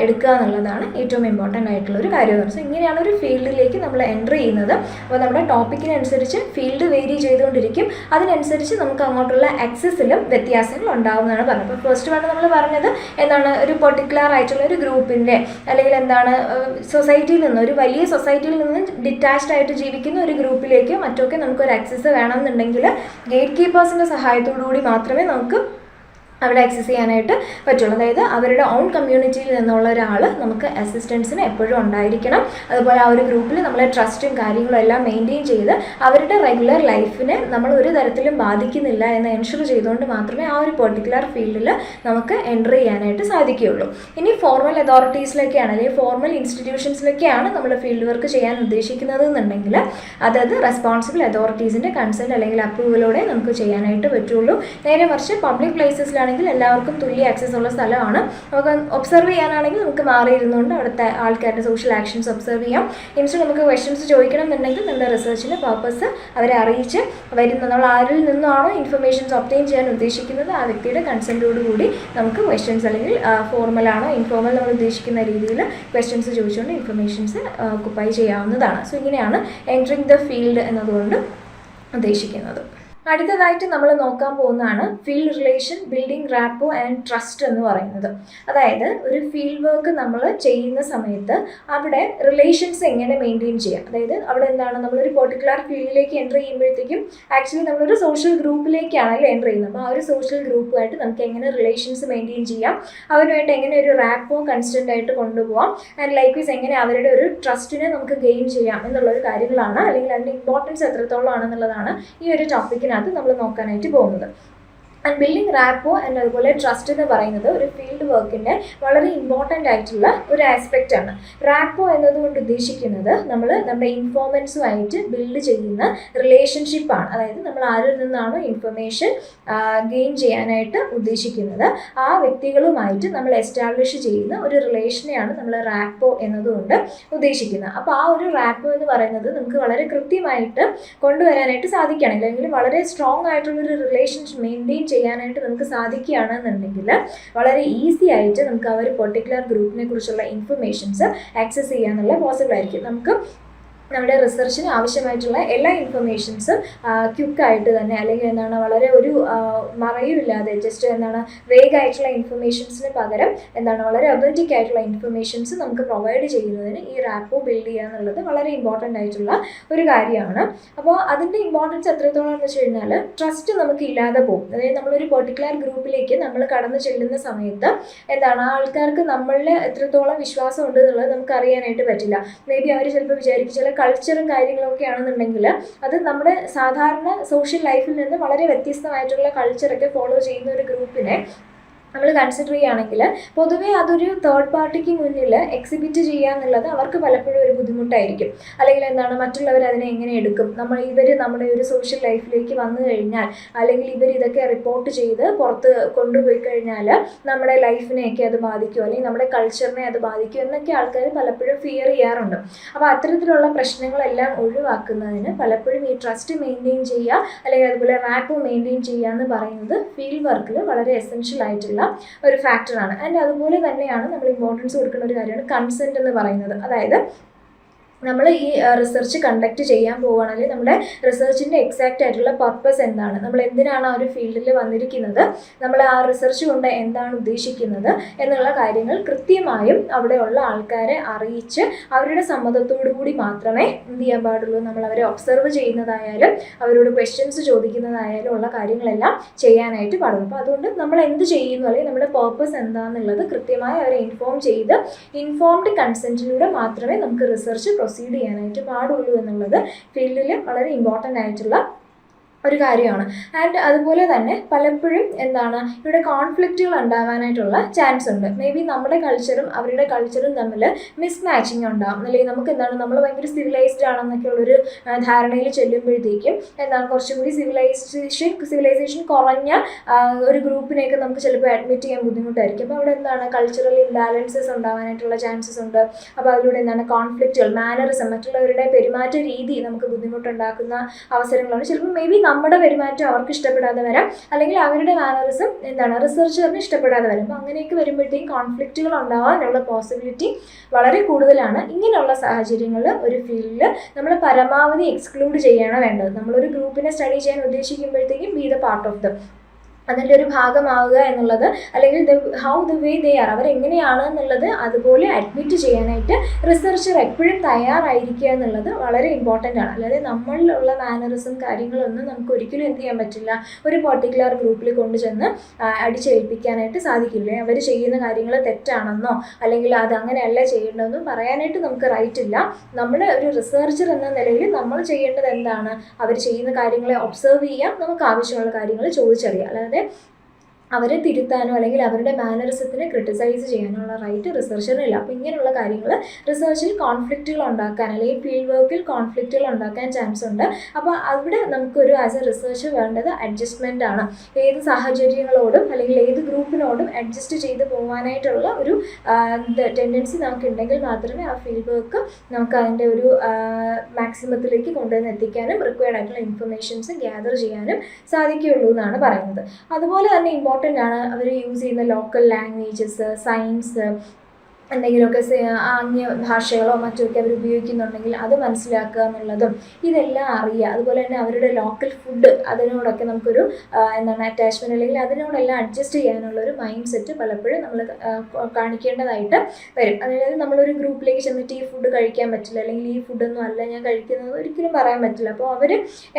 എടുക്കുക എന്നുള്ളതാണ് ഏറ്റവും ഇമ്പോർട്ടൻ്റ് ആയിട്ടുള്ളൊരു കാര്യം. സോ ഇങ്ങനെയാണ് ഒരു ഫീൽഡിലേക്ക് നമ്മൾ എൻ്റർ ചെയ്യുന്നത്. അപ്പോൾ നമ്മുടെ ടോപ്പിക്കിനനുസരിച്ച് ഫീൽഡ് വേരി ചെയ്തുകൊണ്ടിരിക്കും, അതിനനുസരിച്ച് നമുക്ക് അങ്ങോട്ടുള്ള ആക്സസിലും വ്യത്യാസങ്ങൾ ഉണ്ടാവുമെന്നാണ് പറഞ്ഞത്. അപ്പോൾ ഫസ്റ്റ് വൺ നമ്മൾ പറഞ്ഞത് എന്താണ്, ഒരു പെർട്ടിക്കുലർ ആയിട്ടുള്ള ഒരു ഗ്രൂപ്പിൻ്റെ അല്ലെങ്കിൽ എന്താണ് സൊസൈറ്റിയിൽ നിന്ന്, ഒരു വലിയ സൊസൈറ്റിയിൽ നിന്ന് ഡിറ്റാച്ച്ഡ് ആയിട്ട് ജീവിക്കുന്ന ഒരു ഗ്രൂപ്പിലേക്ക് മറ്റൊക്കെ നമുക്കൊരു ആക്സസ് വേണമെന്നുണ്ടെങ്കിൽ ഗേറ്റ് കീപ്പേഴ്സിൻ്റെ സഹായത്തോടു കൂടി മാത്രമേ നമുക്ക് അവിടെ ആക്സസ് ചെയ്യാനായിട്ട് പറ്റുള്ളൂ. അതായത് അവരുടെ ഓൺ കമ്മ്യൂണിറ്റിയിൽ നിന്നുള്ള ഒരാൾ നമുക്ക് അസിസ്റ്റൻസിന് എപ്പോഴും ഉണ്ടായിരിക്കണം. അതുപോലെ ആ ഒരു ഗ്രൂപ്പിൽ നമ്മളെ ട്രസ്റ്റും കാര്യങ്ങളും എല്ലാം മെയിൻറ്റെയിൻ ചെയ്ത് അവരുടെ റെഗുലർ ലൈഫിനെ നമ്മൾ ഒരു തരത്തിലും ബാധിക്കുന്നില്ല എന്ന് എൻഷുർ ചെയ്തുകൊണ്ട് മാത്രമേ ആ ഒരു പെർട്ടിക്കുലർ ഫീൽഡിൽ നമുക്ക് എൻ്റർ ചെയ്യാനായിട്ട് സാധിക്കുകയുള്ളൂ. ഇനി ഫോർമൽ അതോറിറ്റീസിലൊക്കെയാണ് അല്ലെങ്കിൽ ഫോർമൽ ഇൻസ്റ്റിറ്റ്യൂഷൻസിലൊക്കെയാണ് നമ്മൾ ഫീൽഡ് വർക്ക് ചെയ്യാൻ ഉദ്ദേശിക്കുന്നത് എന്നുണ്ടെങ്കിൽ അതായത് റെസ്പോൺസിബിൾ അതോറിറ്റീസിൻ്റെ കൺസെൻറ്റ് അല്ലെങ്കിൽ അപ്രൂവലോടെ നമുക്ക് ചെയ്യാനായിട്ട് പറ്റുള്ളൂ. നേരെ മറിച്ച് പബ്ലിക് പ്ലേസസിലാണ് എല്ലാവർക്കും തുല്യ ആക്സസ് ഉള്ള സ്ഥലമാണ്. നമുക്ക് ഒബ്സർവ് ചെയ്യാനാണെങ്കിൽ നമുക്ക് മാറിയിരുന്നുകൊണ്ട് അവിടുത്തെ ആൾക്കാരുടെ സോഷ്യൽ ആക്ഷൻസ് ഒബ്സർവ് ചെയ്യാം. ഇൻസ്റ്റന്റ് നമുക്ക് ക്വസ്റ്റ്യൻസ് ചോദിക്കണം എന്നുണ്ടെങ്കിൽ നമ്മുടെ റിസർച്ചിൻ്റെ പർപ്പസ് അവരെ അറിയിച്ച് വരുന്ന നമ്മൾ ആരിൽ നിന്നാണോ ഇൻഫർമേഷൻസ് ഒബ്റ്റെയിൻ ചെയ്യാൻ ഉദ്ദേശിക്കുന്നത് ആ വ്യക്തിയുടെ കൺസെൻറ്റോടുകൂടി നമുക്ക് ക്വസ്റ്റ്യൻസ് അല്ലെങ്കിൽ ഫോർമലാണോ ഇൻഫോർമൽ നമ്മൾ ഉദ്ദേശിക്കുന്ന രീതിയിൽ ക്വസ്റ്റ്യൻസ് ചോദിച്ചുകൊണ്ട് ഇൻഫർമേഷൻസ് ഒക്കുപ്പൈ ചെയ്യാവുന്നതാണ്. സോ ഇങ്ങനെയാണ് എൻട്രിങ് ദ ഫീൽഡ് എന്നതുകൊണ്ട് ഉദ്ദേശിക്കുന്നത്. അടുത്തതായിട്ട് നമ്മൾ നോക്കാൻ പോകുന്നതാണ് field relation building rapport and trust എന്ന് പറയുന്നത്. അതായത് ഒരു ഫീൽഡ് വർക്ക് നമ്മൾ ചെയ്യുന്ന സമയത്ത് അവിടെ റിലേഷൻസ് എങ്ങനെ മെയിൻറ്റെയിൻ ചെയ്യാം. അതായത് അവിടെ എന്താണ്, നമ്മളൊരു പെർട്ടിക്കുലർ ഫീൽഡിലേക്ക് എൻ്റർ ചെയ്യുമ്പോഴത്തേക്കും ആക്ച്വലി നമ്മളൊരു സോഷ്യൽ ഗ്രൂപ്പിലേക്കാണല്ലോ എൻ്റർ ചെയ്യുന്നത്. അപ്പോൾ ആ ഒരു സോഷ്യൽ ഗ്രൂപ്പുമായിട്ട് നമുക്ക് എങ്ങനെ റിലേഷൻസ് മെയിൻറ്റെയിൻ ചെയ്യാം, അവരുമായിട്ട് എങ്ങനെ ഒരു റാപ്പോ കൺസ്റ്റൻ്റ് ആയിട്ട് കൊണ്ടുപോകാം, ആൻഡ് ലൈക്വൈസ് എങ്ങനെ അവരുടെ ഒരു ട്രസ്റ്റിനെ നമുക്ക് ഗെയിൻ ചെയ്യാം എന്നുള്ളൊരു കാര്യങ്ങളാണ്, അല്ലെങ്കിൽ അതിൻ്റെ ഇമ്പോർട്ടൻസ് എത്രത്തോളം ആണെന്നുള്ളതാണ് ഈ ഒരു ടോപ്പിക്കിനകത്ത് നമ്മൾ നോക്കാനായിട്ട് പോകുന്നത്. ആൻഡ് ബിൽഡിംഗ് റാപ്പോ ആൻഡ് അതുപോലെ ട്രസ്റ്റ് എന്ന് പറയുന്നത് ഒരു ഫീൽഡ് വർക്കിൻ്റെ വളരെ ഇമ്പോർട്ടൻ്റ് ആയിട്ടുള്ള ഒരു ആസ്പെക്റ്റ് ആണ്. റാപ്പോ എന്നതുകൊണ്ട് ഉദ്ദേശിക്കുന്നത് നമ്മൾ നമ്മുടെ ഇൻഫോർമൻസുമായിട്ട് ബിൽഡ് ചെയ്യുന്ന റിലേഷൻഷിപ്പാണ്. അതായത് നമ്മൾ ആരിൽ നിന്നാണോ ഇൻഫർമേഷൻ ഗെയിൻ ചെയ്യാനായിട്ട് ഉദ്ദേശിക്കുന്നത് ആ വ്യക്തികളുമായിട്ട് നമ്മൾ എസ്റ്റാബ്ലിഷ് ചെയ്യുന്ന ഒരു റിലേഷനെയാണ് നമ്മൾ റാപ്പോ എന്നതുകൊണ്ട് ഉദ്ദേശിക്കുന്നത്. അപ്പോൾ ആ ഒരു റാപ്പോ എന്ന് പറയുന്നത് നമുക്ക് വളരെ കൃത്യമായിട്ട് കൊണ്ടുവരാനായിട്ട് സാധിക്കുകയാണ്, അല്ലെങ്കിൽ വളരെ സ്ട്രോങ് ആയിട്ടുള്ളൊരു റിലേഷൻഷിപ്പ് മെയിൻറ്റെയിൻ ചെയ്യാനായിട്ട് നമുക്ക് സാധിക്കുകയാണെന്നുണ്ടെങ്കിൽ വളരെ ഈസി ആയിട്ട് നമുക്ക് ആ ഒരു പെർട്ടിക്കുലർ ഗ്രൂപ്പിനെ കുറിച്ചുള്ള ഇൻഫർമേഷൻസ് ആക്സസ് ചെയ്യാനുള്ള പോസിബിൾ ആയിരിക്കും. നമുക്ക് നമ്മുടെ റിസർച്ചിന് ആവശ്യമായിട്ടുള്ള എല്ലാ ഇൻഫർമേഷൻസും ക്വിക്കായിട്ട് തന്നെ, അല്ലെങ്കിൽ എന്താണ് വളരെ ഒരു മറയുമില്ലാതെ ജസ്റ്റ് എന്താണ് വേഗമായിട്ടുള്ള ഇൻഫർമേഷൻസിന് പകരം എന്താണ് വളരെ ഒതൻറ്റിക് ആയിട്ടുള്ള ഇൻഫർമേഷൻസ് നമുക്ക് പ്രൊവൈഡ് ചെയ്യുന്നതിന് ഈ റാപ്പോ ബിൽഡ് ചെയ്യുക എന്നുള്ളത് വളരെ ഇമ്പോർട്ടൻ്റ് ആയിട്ടുള്ള ഒരു കാര്യമാണ്. അപ്പോൾ അതിൻ്റെ ഇമ്പോർട്ടൻസ് എത്രത്തോളം എന്ന് വെച്ച് കഴിഞ്ഞാൽ ട്രസ്റ്റ് നമുക്ക് ഇല്ലാതെ പോകും. അതായത് നമ്മളൊരു പെർട്ടിക്കുലർ ഗ്രൂപ്പിലേക്ക് നമ്മൾ കടന്നു ചെല്ലുന്ന സമയത്ത് എന്താണ് ആൾക്കാർക്ക് നമ്മളിൽ എത്രത്തോളം വിശ്വാസം ഉണ്ട് എന്നുള്ളത് നമുക്ക് അറിയാനായിട്ട് പറ്റില്ല. മേ ബി അവർ ചിലപ്പോൾ വിചാരിക്കും ചില കൾച്ചറും കാര്യങ്ങളൊക്കെ ആണെന്നുണ്ടെങ്കിൽ അത് നമ്മുടെ സാധാരണ സോഷ്യൽ ലൈഫിൽ നിന്ന് വളരെ വ്യത്യസ്തമായിട്ടുള്ള കൾച്ചറൊക്കെ ഫോളോ ചെയ്യുന്ന ഒരു ഗ്രൂപ്പിനെ നമ്മൾ കൺസിഡർ ചെയ്യുകയാണെങ്കിൽ പൊതുവേ അതൊരു തേർഡ് പാർട്ടിക്ക് മുന്നിൽ എക്സിബിറ്റ് ചെയ്യുക എന്നുള്ളത് അവർക്ക് പലപ്പോഴും ഒരു ബുദ്ധിമുട്ടായിരിക്കും. അല്ലെങ്കിൽ എന്താണ്, മറ്റുള്ളവർ അതിനെ എങ്ങനെ എടുക്കും, ഇവർ നമ്മുടെ ഒരു സോഷ്യൽ ലൈഫിലേക്ക് വന്നു കഴിഞ്ഞാൽ, അല്ലെങ്കിൽ ഇവർ ഇതൊക്കെ റിപ്പോർട്ട് ചെയ്ത് പുറത്ത് കൊണ്ടുപോയി കഴിഞ്ഞാൽ നമ്മുടെ ലൈഫിനെയൊക്കെ അത് ബാധിക്കും, അല്ലെങ്കിൽ നമ്മുടെ കൾച്ചറിനെ അത് ബാധിക്കും എന്നൊക്കെ ആൾക്കാർ പലപ്പോഴും ഫിയർ ചെയ്യാറുണ്ട്. അപ്പോൾ അത്തരത്തിലുള്ള പ്രശ്നങ്ങളെല്ലാം ഒഴിവാക്കുന്നതിന് പലപ്പോഴും ഈ ട്രസ്റ്റ് മെയിൻറ്റെയിൻ ചെയ്യുക, അല്ലെങ്കിൽ അതുപോലെ റാപ്പ് മെയിൻറ്റെയിൻ ചെയ്യുക എന്ന് പറയുന്നത് ഫീൽഡ് വർക്കിൽ വളരെ എസെൻഷ്യൽ ആയിട്ടുള്ള ഒരു ഫാക്ടറാണ്. ആൻഡ് അതുപോലെ തന്നെയാണ് നമ്മൾ ഇമ്പോർട്ടൻസ് കൊടുക്കുന്ന ഒരു കാര്യമാണ് കൺസെൻറ്റ് എന്ന് പറയുന്നത്. അതായത് നമ്മൾ ഈ റിസർച്ച് കണ്ടക്ട് ചെയ്യാൻ പോവുകയാണെങ്കിൽ നമ്മുടെ റിസർച്ചിൻ്റെ എക്സാക്റ്റ് ആയിട്ടുള്ള പർപ്പസ് എന്താണ്, നമ്മൾ എന്തിനാണ് ആ ഒരു ഫീൽഡിൽ വന്നിരിക്കുന്നത്, നമ്മൾ ആ റിസർച്ച് കൊണ്ട് എന്താണ് ഉദ്ദേശിക്കുന്നത് എന്നുള്ള കാര്യങ്ങൾ കൃത്യമായും അവിടെയുള്ള ആൾക്കാരെ അറിയിച്ച് അവരുടെ സമ്മതത്തോടു കൂടി മാത്രമേ എന്ത് ചെയ്യാൻ പാടുള്ളൂ, നമ്മൾ അവരെ ഒബ്സർവ് ചെയ്യുന്നതായാലും അവരോട് ക്വസ്റ്റ്യൻസ് ചോദിക്കുന്നതായാലും ഉള്ള കാര്യങ്ങളെല്ലാം ചെയ്യാനായിട്ട് പാടുള്ളൂ. അപ്പോൾ അതുകൊണ്ട് നമ്മൾ എന്ത് ചെയ്യുന്നു, അല്ലെങ്കിൽ നമ്മുടെ പർപ്പസ് എന്താണെന്നുള്ളത് കൃത്യമായി അവരെ ഇൻഫോം ചെയ്ത് ഇൻഫോംഡ് കൺസെൻറ്റിലൂടെ മാത്രമേ നമുക്ക് റിസർച്ച് പ്രൊസീഡ് ചെയ്യാനായിട്ട് പാടുള്ളൂ എന്നുള്ളത് ഫീൽഡിൽ വളരെ ഇമ്പോർട്ടൻ്റ് ആയിട്ടുള്ള ഒരു കാര്യമാണ്. ആൻഡ് അതുപോലെ തന്നെ പലപ്പോഴും എന്താണ്, ഇവിടെ കോൺഫ്ലിക്റ്റുകൾ ഉണ്ടാവാനായിട്ടുള്ള ചാൻസ് ഉണ്ട്. മേ ബി നമ്മുടെ കൾച്ചറും അവരുടെ കൾച്ചറും തമ്മിൽ മിസ്മാച്ചിങ് ഉണ്ടാകും. അല്ലെങ്കിൽ നമുക്ക് എന്താണ്, നമ്മൾ ഭയങ്കര സിവിലൈസ്ഡ് ആണെന്നൊക്കെ ഉള്ളൊരു ധാരണയിൽ ചെല്ലുമ്പോഴത്തേക്കും എന്താണ്, കുറച്ചും കൂടി സിവിലൈസേഷൻ കുറഞ്ഞ ഒരു ഗ്രൂപ്പിനെയൊക്കെ നമുക്ക് ചിലപ്പോൾ അഡ്മിറ്റ് ചെയ്യാൻ ബുദ്ധിമുട്ടായിരിക്കും. അപ്പോൾ അവിടെ എന്താണ്, കൾച്ചറൽ ഇംബാലൻസസ് ഉണ്ടാവാനായിട്ടുള്ള ചാൻസസ് ഉണ്ട്. അപ്പോൾ അതിലൂടെ എന്താണ്, കോൺഫ്ലിക്റ്റുകൾ, മാനറിസം, മറ്റുള്ളവരുടെ പെരുമാറ്റ രീതി നമുക്ക് ബുദ്ധിമുട്ടുണ്ടാക്കുന്ന അവസരങ്ങളാണ്. ചിലപ്പോൾ മേ ബി നമ്മുടെ പെരുമാറ്റം അവർക്ക് ഇഷ്ടപ്പെടാതെ വരാം, അല്ലെങ്കിൽ അവരുടെ മാനറിസം എന്താണ് റിസർച്ചറിന് ഇഷ്ടപ്പെടാതെ വരും. അപ്പോൾ അങ്ങനെയൊക്കെ വരുമ്പോഴത്തേക്കും കോൺഫ്ലിക്റ്റുകൾ ഉണ്ടാവാനുള്ള പോസിബിലിറ്റി വളരെ കൂടുതലാണ്. ഇങ്ങനെയുള്ള സാഹചര്യങ്ങളിൽ ഒരു ഫീൽഡിൽ നമ്മൾ പരമാവധി എക്സ്ക്ലൂഡ് ചെയ്യാണ് വേണ്ടത്. നമ്മളൊരു ഗ്രൂപ്പിനെ സ്റ്റഡി ചെയ്യാൻ ഉദ്ദേശിക്കുമ്പോഴത്തേക്കും be the part of them, അതിൻ്റെ ഒരു ഭാഗമാവുക എന്നുള്ളത്, അല്ലെങ്കിൽ how the way they are, അവരെങ്ങനെയാണ് എന്നുള്ളത് അതുപോലെ അഡ്മിറ്റ് ചെയ്യാനായിട്ട് റിസർച്ചർ എപ്പോഴും തയ്യാറായിരിക്കുക എന്നുള്ളത് വളരെ ഇമ്പോർട്ടൻ്റ് ആണ്. അല്ലാതെ നമ്മളിലുള്ള മാനറിസം കാര്യങ്ങളൊന്നും നമുക്ക് ഒരിക്കലും എന്ത് ചെയ്യാൻ പറ്റില്ല, ഒരു പർട്ടിക്കുലർ ഗ്രൂപ്പിൽ കൊണ്ടുചെന്ന് അടിച്ചേൽപ്പിക്കാനായിട്ട് സാധിക്കില്ല. അവർ ചെയ്യുന്ന കാര്യങ്ങൾ തെറ്റാണെന്നോ അല്ലെങ്കിൽ അത് അങ്ങനെയല്ല ചെയ്യേണ്ടതെന്നും പറയാനായിട്ട് നമുക്ക് റൈറ്റ് ഇല്ല. നമ്മുടെ ഒരു റിസർച്ചർ എന്ന നിലയിൽ നമ്മൾ ചെയ്യേണ്ടത് എന്താണ്, അവർ ചെയ്യുന്ന കാര്യങ്ങളെ ഒബ്സർവ് ചെയ്യാം, നമുക്ക് ആവശ്യമുള്ള കാര്യങ്ങൾ ചോദിച്ചറിയാം. അല്ലാതെ അവരെ തിരുത്താനോ അല്ലെങ്കിൽ അവരുടെ മാനറിസത്തിനെ ക്രിട്ടിസൈസ് ചെയ്യാനുള്ള റൈറ്റ് റിസർച്ചറിനില്ല. അപ്പോൾ ഇങ്ങനെയുള്ള കാര്യങ്ങൾ റിസർച്ചിൽ കോൺഫ്ലിക്റ്റുകൾ ഉണ്ടാക്കാൻ, അല്ലെങ്കിൽ ഫീൽഡ് വർക്കിൽ കോൺഫ്ലിക്റ്റുകൾ ഉണ്ടാക്കാൻ ചാൻസ് ഉണ്ട്. അപ്പോൾ അവിടെ നമുക്കൊരു ആസ് എ റിസർച്ചർ വേണ്ടത് അഡ്ജസ്റ്റ്മെൻ്റ് ആണ്. ഏത് സാഹചര്യങ്ങളോടും അല്ലെങ്കിൽ ഏത് ഗ്രൂപ്പിനോടും അഡ്ജസ്റ്റ് ചെയ്ത് പോകാനായിട്ടുള്ള ഒരു ടെൻഡൻസി നമുക്കുണ്ടെങ്കിൽ മാത്രമേ ആ ഫീൽഡ് വർക്ക് നമുക്ക് അതിൻ്റെ ഒരു മാക്സിമത്തിലേക്ക് കൊണ്ടുവന്ന് എത്തിക്കാനും റിക്വയർഡ് ആയിട്ടുള്ള ഇൻഫർമേഷൻസ് ഗ്യാദർ ചെയ്യാനും സാധിക്കുകയുള്ളൂ എന്നാണ് പറയുന്നത്. അതുപോലെ തന്നെ ഇമ്പോർട്ടൻ്റ് ആണ് അവർ യൂസ് ചെയ്യുന്ന ലോക്കൽ ലാംഗ്വേജസ്, സയൻസ്, എന്തെങ്കിലുമൊക്കെ ആംഗ്യ ഭാഷകളോ മറ്റൊക്കെ അവർ ഉപയോഗിക്കുന്നുണ്ടെങ്കിൽ അത് മനസ്സിലാക്കുക എന്നുള്ളതും ഇതെല്ലാം അറിയുക. അതുപോലെ തന്നെ അവരുടെ ലോക്കൽ ഫുഡ്, അതിനോടൊക്കെ നമുക്കൊരു അറ്റാച്ച്മെൻറ്റ്, അല്ലെങ്കിൽ അതിനോടെല്ലാം അഡ്ജസ്റ്റ് ചെയ്യാനുള്ള ഒരു മൈൻഡ് സെറ്റ് പലപ്പോഴും നമ്മൾ കാണിക്കേണ്ടതായിട്ട് വരും. അതായത് നമ്മളൊരു ഗ്രൂപ്പിലേക്ക് ചെന്നിട്ട് ഈ ഫുഡ് കഴിക്കാൻ പറ്റില്ല, അല്ലെങ്കിൽ ഈ ഫുഡൊന്നും അല്ല ഞാൻ കഴിക്കുന്നത് ഒരിക്കലും പറയാൻ പറ്റില്ല. അപ്പോൾ അവർ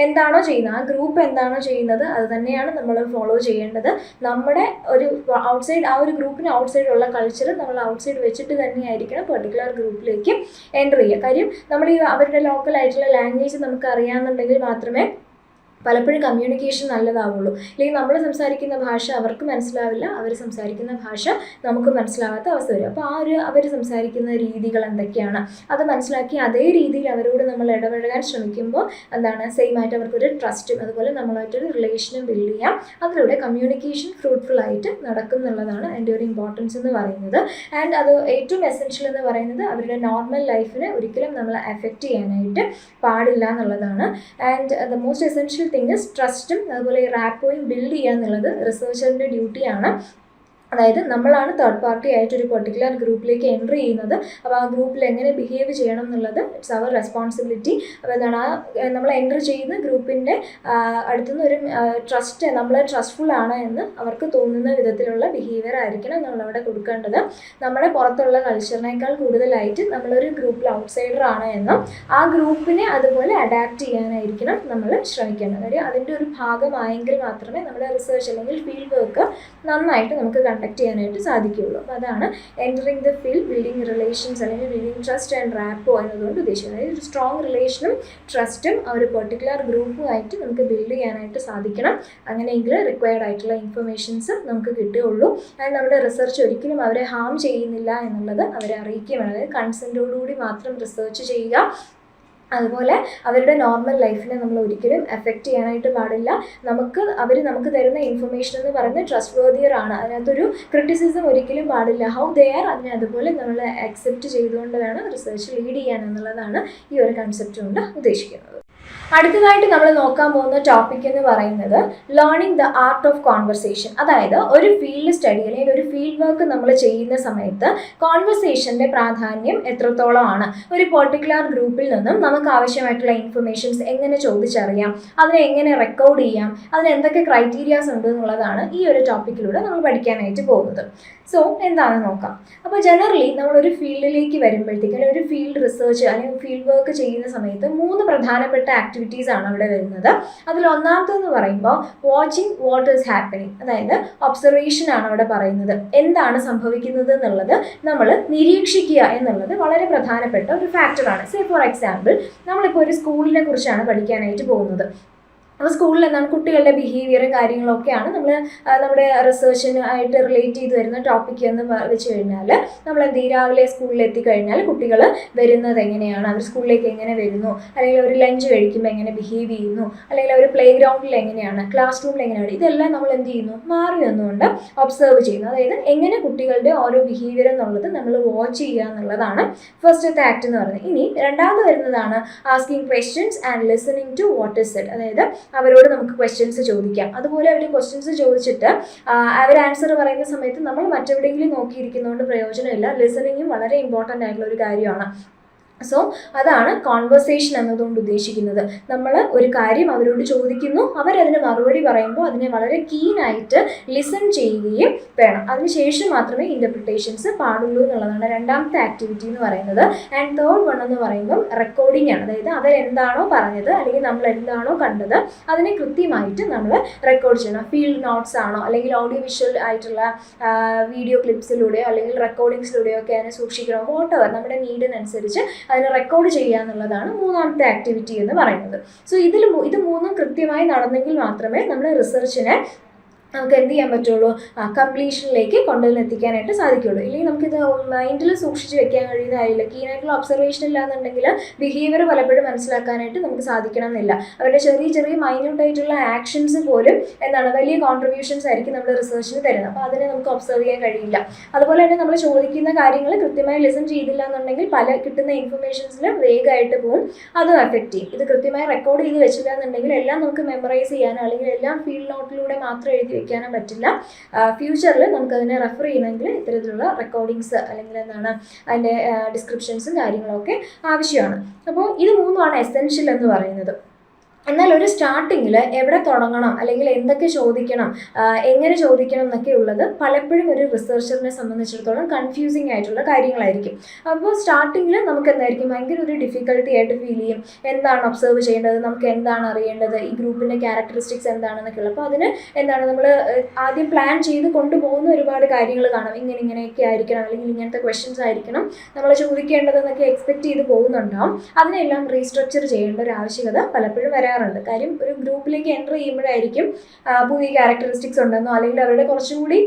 എന്താണോ ചെയ്യുന്നത്, ആ ഗ്രൂപ്പ് എന്താണോ ചെയ്യുന്നത് അത് തന്നെയാണ് നമ്മൾ ഫോളോ ചെയ്യേണ്ടത്. നമ്മുടെ ഒരു ഔട്ട്സൈഡ്, ആ ഒരു ഗ്രൂപ്പിന് ഔട്ട്സൈഡുള്ള കൾച്ചർ നമ്മൾ ഔട്ട്സൈഡ് വെച്ചിട്ട് തന്നെയായിരിക്കണം പെർട്ടിക്കുലർ ഗ്രൂപ്പിലേക്ക് എൻ്റർ ചെയ്യുക. കാര്യം നമ്മൾ ഈ അവരുടെ ലോക്കലായിട്ടുള്ള ലാംഗ്വേജ് നമുക്ക് അറിയാമെന്നുണ്ടെങ്കിൽ മാത്രമേ പലപ്പോഴും കമ്മ്യൂണിക്കേഷൻ നല്ലതാവുള്ളൂ. അല്ലെങ്കിൽ നമ്മൾ സംസാരിക്കുന്ന ഭാഷ അവർക്ക് മനസ്സിലാവില്ല, അവർ സംസാരിക്കുന്ന ഭാഷ നമുക്ക് മനസ്സിലാവാത്ത അവസ്ഥ വരും. അപ്പോൾ അവർ സംസാരിക്കുന്ന രീതികൾ എന്തൊക്കെയാണ് അത് മനസ്സിലാക്കി അതേ രീതിയിൽ അവരോട് നമ്മൾ ഇടപഴകാൻ ശ്രമിക്കുമ്പോൾ സെയിം ആയിട്ട് അവർക്കൊരു ട്രസ്റ്റും അതുപോലെ നമ്മളായിട്ടൊരു റിലേഷനും ബിൽഡ് ചെയ്യാം. അതിലൂടെ കമ്മ്യൂണിക്കേഷൻ ഫ്രൂട്ട്ഫുൾ ആയിട്ട് നടക്കും എന്നുള്ളതാണ് അതിൻ്റെ ഒരു ഇമ്പോർട്ടൻസ് എന്ന് പറയുന്നത്. ആൻഡ് അത് ഏറ്റവും എസെൻഷ്യൽ എന്ന് പറയുന്നത് അവരുടെ നോർമൽ ലൈഫിനെ ഒരിക്കലും നമ്മൾ എഫക്റ്റ് ചെയ്യാനായിട്ട് പാടില്ല എന്നുള്ളതാണ്. And the most essential thing is ട്രസ്റ്റും അതുപോലെ ഈ റാപ്പോയും ബിൽഡ് ചെയ്യുക എന്നുള്ളത് റിസർച്ചറിൻ്റെ ഡ്യൂട്ടിയാണ്. അതായത് നമ്മളാണ് തേർഡ് പാർട്ടി ആയിട്ട് ഒരു പെർട്ടിക്കുലർ ഗ്രൂപ്പിലേക്ക് എൻ്റർ ചെയ്യുന്നത്. അപ്പോൾ ആ ഗ്രൂപ്പിൽ എങ്ങനെ ബിഹേവ് ചെയ്യണം എന്നുള്ളത് ഇറ്റ്സ് അവർ റെസ്പോൺസിബിലിറ്റി. അപ്പോൾ നമ്മൾ എൻ്റർ ചെയ്യുന്ന ഗ്രൂപ്പിൻ്റെ അടുത്തുനിന്ന് ഒരു ട്രസ്റ്റ്, നമ്മൾ ട്രസ്റ്റ്ഫുൾ ആണ് എന്ന് അവർക്ക് തോന്നുന്ന വിധത്തിലുള്ള ബിഹേവിയർ ആയിരിക്കണം നമ്മളവിടെ കൊടുക്കേണ്ടത്. നമ്മുടെ പുറത്തുള്ള കൾച്ചറിനേക്കാൾ കൂടുതലായിട്ട് നമ്മളൊരു ഗ്രൂപ്പിൽ ഔട്ട്സൈഡർ ആണ് എന്നും ആ ഗ്രൂപ്പിനെ അതുപോലെ അഡാപ്റ്റ് ചെയ്യാനായിരിക്കണം നമ്മൾ ശ്രമിക്കേണ്ടത്. കാര്യം അതിൻ്റെ ഒരു ഭാഗമായെങ്കിൽ മാത്രമേ നമ്മുടെ റിസർച്ച് അല്ലെങ്കിൽ ഫീൽഡ് വർക്ക് നന്നായിട്ട് നമുക്ക് കണ്ടക്ട് ചെയ്യാനായിട്ട് സാധിക്കുകയുള്ളൂ. അപ്പോൾ അതാണ് entering the field building relations അല്ലെങ്കിൽ ബിൽഡിംഗ് ട്രസ്റ്റ് ആൻഡ് റാപ്പോ എന്നതുകൊണ്ട് ഉദ്ദേശിക്കുന്നത്. അതായത് ഒരു സ്ട്രോങ് റിലേഷനും ട്രസ്റ്റും ആ ഒരു പെർട്ടിക്കുലർ ഗ്രൂപ്പുമായിട്ട് നമുക്ക് ബിൽഡ് ചെയ്യാനായിട്ട് സാധിക്കണം. അങ്ങനെയെങ്കിൽ റിക്വയർഡ് ആയിട്ടുള്ള ഇൻഫർമേഷൻസ് നമുക്ക് കിട്ടുകയുള്ളൂ. ആൻഡ് നമ്മുടെ റിസർച്ച് ഒരിക്കലും അവരെ ഹാം ചെയ്യുന്നില്ല എന്നുള്ളത് അവരെ അറിയിക്കുകയും വേണം. അതായത് കൺസെൻറ്റോടുകൂടി മാത്രം റിസർച്ച് ചെയ്യുക. അതുപോലെ അവരുടെ നോർമൽ ലൈഫിനെ നമ്മൾ ഒരിക്കലും എഫക്റ്റ് ചെയ്യാനായിട്ട് പാടില്ല. നമുക്ക് തരുന്ന ഇൻഫർമേഷൻ എന്ന് പറയുന്നത് ട്രസ്റ്റ് വേർദിയർ ആണ്. അതിനകത്തൊരു ക്രിറ്റിസിസം ഒരിക്കലും പാടില്ല. ഹൗ ദേ ആർ അതിനെ അതുപോലെ നമ്മൾ അക്സെപ്റ്റ് ചെയ്തുകൊണ്ട് വേണം റിസർച്ച് ലീഡ് ചെയ്യാൻ എന്നുള്ളതാണ് ഈ ഒരു കൺസെപ്റ്റ് കൊണ്ട് ഉദ്ദേശിക്കുന്നത്. അടുത്തതായിട്ട് നമ്മൾ നോക്കാൻ പോകുന്ന ടോപ്പിക് എന്ന് പറയുന്നത് learning the art of conversation. അതായത് ഒരു ഫീൽഡ് സ്റ്റഡി അല്ലെങ്കിൽ ഒരു ഫീൽഡ് വർക്ക് നമ്മൾ ചെയ്യുന്ന സമയത്ത് കോൺവെർസേഷൻ്റെ പ്രാധാന്യം എത്രത്തോളമാണ്, ഒരു പെർട്ടിക്കുലർ ഗ്രൂപ്പിൽ നിന്നും നമുക്ക് ആവശ്യമായിട്ടുള്ള ഇൻഫർമേഷൻസ് എങ്ങനെ ചോദിച്ചറിയാം, അതിനെ എങ്ങനെ റെക്കോർഡ് ചെയ്യാം, അതിന് എന്തൊക്കെ ക്രൈറ്റീരിയാസ് ഉണ്ട് എന്നുള്ളതാണ് ഈ ഒരു ടോപ്പിക്കിലൂടെ നമ്മൾ പഠിക്കാനായിട്ട് പോകുന്നത്. സോ എന്താണെന്ന് നോക്കാം. അപ്പോൾ ജനറലി നമ്മളൊരു ഫീൽഡിലേക്ക് വരുമ്പോഴത്തേക്ക് അല്ലെങ്കിൽ ഒരു ഫീൽഡ് റിസർച്ച് അല്ലെങ്കിൽ ഫീൽഡ് വർക്ക് ചെയ്യുന്ന സമയത്ത് 3 പ്രധാനപ്പെട്ട ആക്ടിവിറ്റീസ് ആണ് അവിടെ വരുന്നത്. അതിൽ ഒന്നാമത്തെന്ന് പറയുമ്പോൾ വാച്ചിങ് വാട്ട് ഈസ് ഹാപ്പനിങ്, അതായത് ഒബ്സർവേഷൻ ആണ് അവിടെ പറയുന്നത്. എന്താണ് സംഭവിക്കുന്നത് എന്നുള്ളത് നമ്മൾ നിരീക്ഷിക്കുക എന്നുള്ളത് വളരെ പ്രധാനപ്പെട്ട ഒരു ഫാക്ടറാണ്. സേ ഫോർ എക്സാമ്പിൾ നമ്മളിപ്പോൾ ഒരു സ്കൂളിനെ കുറിച്ചാണ് പഠിക്കാനായിട്ട് പോകുന്നത്. അപ്പോൾ സ്കൂളിൽ എന്താണ് കുട്ടികളുടെ ബിഹേവിയറും കാര്യങ്ങളൊക്കെയാണ് നമ്മൾ നമ്മുടെ റിസർച്ചിനായിട്ട് റിലേറ്റ് ചെയ്ത് വരുന്ന ടോപ്പിക് എന്ന് വെച്ച് കഴിഞ്ഞാൽ നമ്മൾ എന്ത് ചെയ്യും, രാവിലെ സ്കൂളിൽ എത്തിക്കഴിഞ്ഞാൽ കുട്ടികൾ വരുന്നത് എങ്ങനെയാണ്, അവർ സ്കൂളിലേക്ക് എങ്ങനെ വരുന്നു, അല്ലെങ്കിൽ അവർ ലഞ്ച് കഴിക്കുമ്പോൾ എങ്ങനെ ബിഹേവ് ചെയ്യുന്നു, അല്ലെങ്കിൽ അവർ പ്ലേ ഗ്രൗണ്ടിൽ എങ്ങനെയാണ്, ക്ലാസ് റൂമിൽ എങ്ങനെയാണ്, ഇതെല്ലാം നമ്മൾ എന്ത് ചെയ്യുന്നു, മാറി നിന്നുകൊണ്ട് ഒബ്സർവ് ചെയ്യുന്നു. അതായത് എങ്ങനെ കുട്ടികളുടെ ഓരോ ബിഹേവിയർ എന്നുള്ളത് നമ്മൾ വാച്ച് ചെയ്യുക എന്നുള്ളതാണ് ഫസ്റ്റത്തെ ആക്ട് എന്ന് പറയുന്നത്. ഇനി രണ്ടാമത് വരുന്നതാണ് asking questions and listening to what is said. അതായത് അവരോട് നമുക്ക് ക്വസ്റ്റ്യൻസ് ചോദിക്കാം. അതുപോലെ അവർ ക്വസ്റ്റ്യൻസ് ചോദിച്ചിട്ട് അവർ ആൻസർ പറയുന്ന സമയത്ത് നമ്മൾ മറ്റെവിടെയെങ്കിലും നോക്കിയിരിക്കുന്നതുകൊണ്ട് പ്രയോജനമില്ല. ലിസണിങ്ങും വളരെ ഇമ്പോർട്ടൻ്റ് ആയിട്ടുള്ള ഒരു കാര്യമാണ്. സോ അതാണ് കോൺവെർസേഷൻ എന്നതുകൊണ്ട് ഉദ്ദേശിക്കുന്നത്. നമ്മൾ ഒരു കാര്യം അവരോട് ചോദിക്കുന്നു, അവരതിന് മറുപടി പറയുമ്പോൾ അതിനെ വളരെ കീനായിട്ട് ലിസൺ ചെയ്യുകയും വേണം. അതിനുശേഷം മാത്രമേ ഇൻ്റർപ്രിട്ടേഷൻസ് പാടുള്ളൂ എന്നുള്ളതാണ് രണ്ടാമത്തെ ആക്ടിവിറ്റി എന്ന് പറയുന്നത്. ആൻഡ് തേർഡ് വൺ എന്ന് പറയുമ്പം റെക്കോർഡിംഗ് ആണ്. അതായത് അവരെന്താണോ പറഞ്ഞത് അല്ലെങ്കിൽ നമ്മൾ എന്താണോ കണ്ടത് അതിനെ കൃത്യമായിട്ട് നമ്മൾ റെക്കോർഡ് ചെയ്യണം. ഫീൽഡ് നോട്ട്സ് ആണോ അല്ലെങ്കിൽ ഓഡിയോ വിഷ്വൽ ആയിട്ടുള്ള വീഡിയോ ക്ലിപ്സിലൂടെയോ അല്ലെങ്കിൽ റെക്കോർഡിങ്സിലൂടെയോ ഒക്കെ അതിനെ സൂക്ഷിക്കണം. വോട്ടെവർ നമ്മുടെ നീഡിനനുസരിച്ച് അതിനെ റെക്കോർഡ് ചെയ്യുക എന്നുള്ളതാണ് മൂന്നാമത്തെ ആക്ടിവിറ്റി എന്ന് പറയുന്നത്. സോ ഇത് മൂന്നും കൃത്യമായി നടന്നെങ്കിൽ മാത്രമേ നമ്മുടെ റിസർച്ചിനെ നമുക്ക് എന്ത് ചെയ്യാൻ പറ്റുള്ളൂ, കംപ്ലീഷനിലേക്ക് കൊണ്ടുവന്ന് എത്തിക്കാനായിട്ട് സാധിക്കുള്ളൂ. ഇല്ലെങ്കിൽ നമുക്കിത് മൈൻഡിൽ സൂക്ഷിച്ച് വെക്കാൻ കഴിയുന്ന കാര്യമില്ല. കീനായിട്ടുള്ള ഒബ്സർവേഷൻ ഇല്ലാന്നുണ്ടെങ്കിൽ ബിഹേവിയർ പലപ്പോഴും മനസ്സിലാക്കാനായിട്ട് നമുക്ക് സാധിക്കണം എന്നില്ല. അവരുടെ ചെറിയ ചെറിയ മൈന്യൂട്ടായിട്ടുള്ള ആക്ഷൻസ് പോലും എന്താണ് വലിയ കോൺട്രിബ്യൂഷൻസ് ആയിരിക്കും നമ്മുടെ റിസർച്ചിന് തരുന്നത്. അപ്പോൾ അതിനെ നമുക്ക് ഒബ്സർവ് ചെയ്യാൻ കഴിയില്ല. അതുപോലെ തന്നെ നമ്മൾ ചോദിക്കുന്ന കാര്യങ്ങൾ കൃത്യമായി ലിസൺ ചെയ്തില്ല എന്നുണ്ടെങ്കിൽ കിട്ടുന്ന ഇൻഫർമേഷൻസിൽ വേഗമായിട്ട് പോകും, അതും എഫക്റ്റ് ചെയ്യും. ഇത് കൃത്യമായി റെക്കോർഡ് ചെയ്ത് വെച്ചില്ല എന്നുണ്ടെങ്കിൽ എല്ലാം നമുക്ക് മെമ്മറൈസ് ചെയ്യാനോ അല്ലെങ്കിൽ എല്ലാം ഫീൽഡ് നോട്ടിലൂടെ മാത്രം എഴുതി വെക്കാനും പറ്റില്ല. ഫ്യൂച്ചറിൽ നമുക്കതിനെ റെഫർ ചെയ്യണമെങ്കിൽ ഇത്തരത്തിലുള്ള റെക്കോർഡിങ്സ് അല്ലെങ്കിൽ എന്താണ് അതിൻ്റെ ഡിസ്ക്രിപ്ഷൻസും കാര്യങ്ങളൊക്കെ ആവശ്യമാണ്. അപ്പോൾ ഇത് മൂന്നുമാണ് എസെൻഷ്യൽ എന്ന് പറയുന്നത്. എന്നാൽ ഒരു സ്റ്റാർട്ടിങ്ങിൽ എവിടെ തുടങ്ങണം അല്ലെങ്കിൽ എന്തൊക്കെ ചോദിക്കണം, എങ്ങനെ ചോദിക്കണം എന്നൊക്കെ ഉള്ളത് പലപ്പോഴും ഒരു റിസർച്ചറിനെ സംബന്ധിച്ചിടത്തോളം കൺഫ്യൂസിങ് ആയിട്ടുള്ള കാര്യങ്ങളായിരിക്കും. അപ്പോൾ സ്റ്റാർട്ടിങ്ങിൽ നമുക്ക് എന്തായിരിക്കും ഭയങ്കര ഒരു ഡിഫിക്കൽട്ടി ആയിട്ട് ഫീൽ ചെയ്യും. എന്താണ് ഒബ്സർവ് ചെയ്യേണ്ടത്, നമുക്ക് എന്താണ് അറിയേണ്ടത്, ഈ ഗ്രൂപ്പിൻ്റെ ക്യാരക്ടറിസ്റ്റിക്സ് എന്താണെന്നൊക്കെ ഉള്ളത്. അപ്പോൾ അതിന് എന്താണ് നമ്മൾ ആദ്യം പ്ലാൻ ചെയ്ത് കൊണ്ടുപോകുന്ന ഒരുപാട് കാര്യങ്ങൾ കാണും. ഇങ്ങനെയൊക്കെ ആയിരിക്കണം അല്ലെങ്കിൽ ഇങ്ങനത്തെ ക്വസ്റ്റ്യൻസ് ആയിരിക്കണം നമ്മൾ ചോദിക്കേണ്ടതെന്നൊക്കെ എക്സ്പെക്ട് ചെയ്ത് പോകുന്നുണ്ടാവും. അതിനെല്ലാം റീസ്ട്രക്ചർ ചെയ്യേണ്ട ഒരു ആവശ്യകത പലപ്പോഴും വരാറുണ്ട്. കാര്യം ഒരു ഗ്രൂപ്പിലേക്ക് എൻ്റർ ചെയ്യുമ്പോഴായിരിക്കും പുതിയ ക്യാരക്ടറിസ്റ്റിക്സ് ഉണ്ടെന്നോ അല്ലെങ്കിൽ അവരുടെ കുറച്ചും കൂടി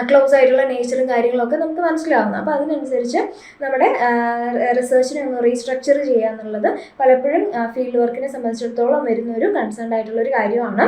ക്ലോസ് ആയിട്ടുള്ള നേച്ചറും കാര്യങ്ങളൊക്കെ നമുക്ക് മനസ്സിലാവുന്നത്. അപ്പോൾ അതിനനുസരിച്ച് നമ്മുടെ റിസർച്ചിനെ ഒന്ന് റീസ്ട്രക്ചർ ചെയ്യുക എന്നുള്ളത് പലപ്പോഴും ഫീൽഡ് വർക്കിനെ സംബന്ധിച്ചിടത്തോളം വരുന്ന ഒരു കൺസേൺഡ് ആയിട്ടുള്ളൊരു കാര്യമാണ്.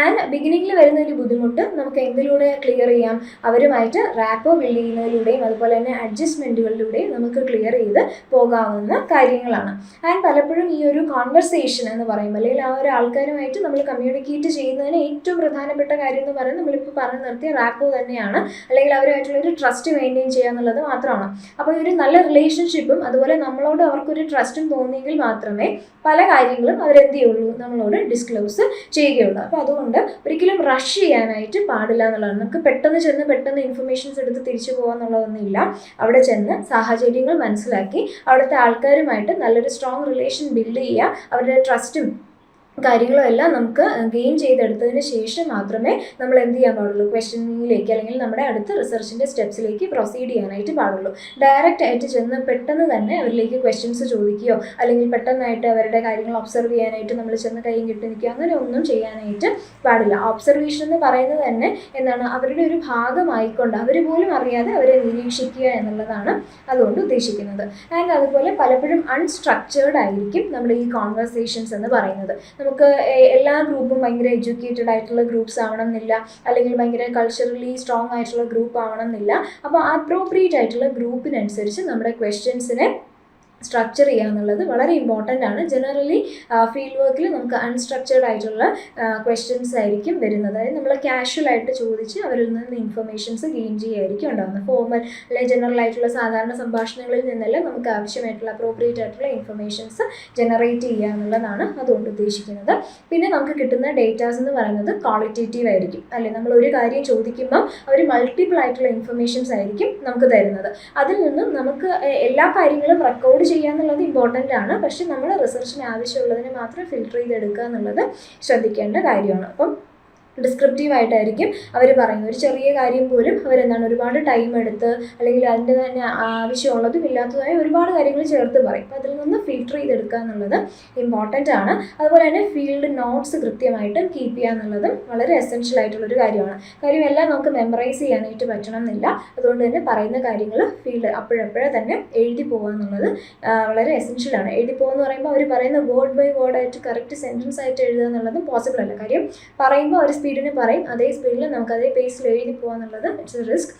ആൻഡ് ബിഗിനിങ്ങിൽ വരുന്ന ഒരു ബുദ്ധിമുട്ട് നമുക്ക് എന്തിലൂടെ ക്ലിയർ ചെയ്യാം, അവരുമായിട്ട് റാപ്പോ ബിൽഡ് ചെയ്യുന്നതിലൂടെയും അതുപോലെ തന്നെ അഡ്ജസ്റ്റ്മെൻറ്റുകളിലൂടെയും നമുക്ക് ക്ലിയർ ചെയ്ത് പോകാവുന്ന കാര്യങ്ങളാണ്. ആൻഡ് പലപ്പോഴും ഈ ഒരു കോൺവെർസേഷൻ എന്ന് പറയുമ്പോൾ അല്ലെങ്കിൽ ആ ഒരു ആൾക്കാരുമായിട്ട് നമ്മൾ കമ്മ്യൂണിക്കേറ്റ് ചെയ്യുന്നതിന് ഏറ്റവും പ്രധാനപ്പെട്ട കാര്യം എന്ന് പറയുന്നത് നമ്മളിപ്പോൾ പറഞ്ഞു നിർത്തിയ റാപ്പോ തന്നെയാണ്, അല്ലെങ്കിൽ അവരുമായിട്ടുള്ളൊരു ട്രസ്റ്റ് മെയിൻറ്റെയിൻ ചെയ്യുക എന്നുള്ളത് മാത്രമാണ്. അപ്പോൾ ഒരു നല്ല റിലേഷൻഷിപ്പും അതുപോലെ നമ്മളോട് അവർക്കൊരു ട്രസ്റ്റും തോന്നിയെങ്കിൽ മാത്രമേ പല കാര്യങ്ങളും അവരെന്ത് ചെയ്യുള്ളൂ, നമ്മളോട് ഡിസ്ക്ലോസ് ചെയ്യുകയുള്ളൂ. അപ്പോൾ അതുകൊണ്ട് ഒരിക്കലും റഷ് ചെയ്യാനായിട്ട് പാടില്ല എന്നുള്ളതാണ്. നമുക്ക് പെട്ടെന്ന് ചെന്ന് പെട്ടെന്ന് ഇൻഫർമേഷൻസ് എടുത്ത് തിരിച്ചു പോകാന്നുള്ളതൊന്നുമില്ല. അവിടെ ചെന്ന് സാഹചര്യങ്ങൾ മനസ്സിലാക്കി അവിടുത്തെ ആൾക്കാരുമായിട്ട് നല്ലൊരു സ്ട്രോങ് റിലേഷൻ ബിൽഡ് ചെയ്യുക, അവരുടെ ട്രസ്റ്റും കാര്യങ്ങളും എല്ലാം നമുക്ക് ഗെയിൻ ചെയ്തെടുത്തതിന് ശേഷം മാത്രമേ നമ്മൾ എന്ത് ചെയ്യാൻ പാടുള്ളൂ, ക്വസ്റ്റ്യനിങ്ങിലേക്ക് അല്ലെങ്കിൽ നമ്മുടെ അടുത്ത റിസർച്ചിൻ്റെ സ്റ്റെപ്സിലേക്ക് പ്രൊസീഡ് ചെയ്യാനായിട്ട് പാടുള്ളൂ. ഡയറക്റ്റ് ആയിട്ട് ചെന്ന് പെട്ടെന്ന് തന്നെ അവരിലേക്ക് ക്വസ്റ്റ്യൻസ് ചോദിക്കുകയോ അല്ലെങ്കിൽ പെട്ടെന്നായിട്ട് അവരുടെ കാര്യങ്ങൾ ഒബ്സർവ് ചെയ്യാനായിട്ട് നമ്മൾ ചെന്ന് കൈയും കെട്ടി നിൽക്കുക, അങ്ങനെ ഒന്നും ചെയ്യാനായിട്ട് പാടില്ല. ഒബ്സർവേഷൻ എന്ന് പറയുന്നത് തന്നെ എന്താണ്, അവരുടെ ഒരു ഭാഗമായിക്കൊണ്ട് അവർ പോലും അറിയാതെ അവരെ നിരീക്ഷിക്കുക എന്നുള്ളതാണ് അതുകൊണ്ട് ഉദ്ദേശിക്കുന്നത്. ആൻഡ് അതുപോലെ പലപ്പോഴും അൺസ്ട്രക്ചേർഡ് ആയിരിക്കും നമ്മുടെ ഈ കോൺവെർസേഷൻസ് എന്ന് പറയുന്നത്. നമുക്ക് എല്ലാ ഗ്രൂപ്പും ഭയങ്കര എഡ്യൂക്കേറ്റഡ് ആയിട്ടുള്ള ഗ്രൂപ്പ്സ് ആവണം എന്നില്ല, അല്ലെങ്കിൽ ഭയങ്കര കൾച്ചറലി സ്ട്രോങ് ആയിട്ടുള്ള ഗ്രൂപ്പ് ആവണം എന്നില്ല. അപ്പോൾ അപ്രോപ്രിയേറ്റ് ആയിട്ടുള്ള ഗ്രൂപ്പിനനുസരിച്ച് നമ്മുടെ ക്വസ്റ്റ്യൻസിനെ സ്ട്രക്ചർ ചെയ്യുക എന്നുള്ളത് വളരെ ഇമ്പോർട്ടൻ്റ് ആണ്. ജനറലി ഫീൽഡ് വർക്കിൽ നമുക്ക് അൺസ്ട്രക്ചേർഡ് ആയിട്ടുള്ള ക്വസ്റ്റ്യൻസ് ആയിരിക്കും വരുന്നത്. അതായത് നമ്മൾ കാഷ്വലായിട്ട് ചോദിച്ച് അവരിൽ നിന്ന് ഇൻഫർമേഷൻസ് ഗെയിൻ ചെയ്യുകയായിരിക്കും ഉണ്ടാകുന്നത്. ഫോർമൽ അല്ലെങ്കിൽ ജനറൽ ആയിട്ടുള്ള സാധാരണ സംഭാഷണങ്ങളിൽ നിന്നെല്ലാം നമുക്ക് ആവശ്യമായിട്ടുള്ള അപ്രോപ്രിയേറ്റ് ആയിട്ടുള്ള ഇൻഫർമേഷൻസ് ജനറേറ്റ് ചെയ്യുക എന്നുള്ളതാണ് അതുകൊണ്ട് ഉദ്ദേശിക്കുന്നത്. പിന്നെ നമുക്ക് കിട്ടുന്ന ഡേറ്റാസ് എന്ന് പറയുന്നത് ക്വാളിറ്റേറ്റീവ് ആയിരിക്കും, അല്ലേ? നമ്മൾ ഒരു കാര്യം ചോദിക്കുമ്പോൾ അവർ മൾട്ടിപ്പിൾ ആയിട്ടുള്ള ഇൻഫർമേഷൻസ് ആയിരിക്കും നമുക്ക് തരുന്നത്. അതിൽ നിന്നും നമുക്ക് എല്ലാ കാര്യങ്ങളും റെക്കോർഡ് ചെയ്യുക എന്നുള്ളത് ഇമ്പോർട്ടൻ്റ് ആണ്. പക്ഷെ നമ്മൾ റിസർച്ചിന് ആവശ്യമുള്ളതിനെ മാത്രം ഫിൽട്ടർ ചെയ്തെടുക്കുക എന്നുള്ളത് ശ്രദ്ധിക്കേണ്ട കാര്യമാണ്. അപ്പം ഡിസ്ക്രിപ്റ്റീവ് ആയിട്ടായിരിക്കും അവർ പറയുന്നത്. ഒരു ചെറിയ കാര്യം പോലും അവരെന്താണ് ഒരുപാട് ടൈം എടുത്ത് അല്ലെങ്കിൽ അതിൻ്റെ തന്നെ ആവശ്യമുള്ളതും ഇല്ലാത്തതായ ഒരുപാട് കാര്യങ്ങൾ ചേർത്ത് പറയും. അപ്പോൾ അതിൽ നിന്ന് ഫിൽട്ടർ ചെയ്തെടുക്കുക എന്നുള്ളത് ഇമ്പോർട്ടൻ്റ് ആണ്. അതുപോലെ തന്നെ ഫീൽഡ് നോട്ട്സ് കൃത്യമായിട്ട് കീപ്പ് ചെയ്യുക എന്നുള്ളതും വളരെ എസെൻഷ്യൽ ആയിട്ടുള്ളൊരു കാര്യമാണ്. കാര്യം എല്ലാം നമുക്ക് മെമ്മറൈസ് ചെയ്യാനായിട്ട് പറ്റണം എന്നില്ല. അതുകൊണ്ട് തന്നെ പറയുന്ന കാര്യങ്ങൾ ഫീൽഡ് അപ്പോഴപ്പോഴേ തന്നെ എഴുതി പോകുക എന്നുള്ളത് വളരെ എസെൻഷ്യലാണ്. എഴുതി പോകുമെന്ന് പറയുമ്പോൾ അവർ പറയുന്ന വേർഡ് ബൈ വേർഡ് ആയിട്ട് കറക്റ്റ് സെൻറ്റൻസ് ആയിട്ട് എഴുതുക എന്നുള്ളതും പോസിബിൾ അല്ല. കാര്യം പറയുമ്പോൾ അവർ സ്പീഡിന് പറയും, അതേ സ്പീഡിൽ നമുക്ക് അതേ പേസിൽ എഴുതി പോകുക എന്നുള്ളത് ഇറ്റ്സ് എ റിസ്ക്.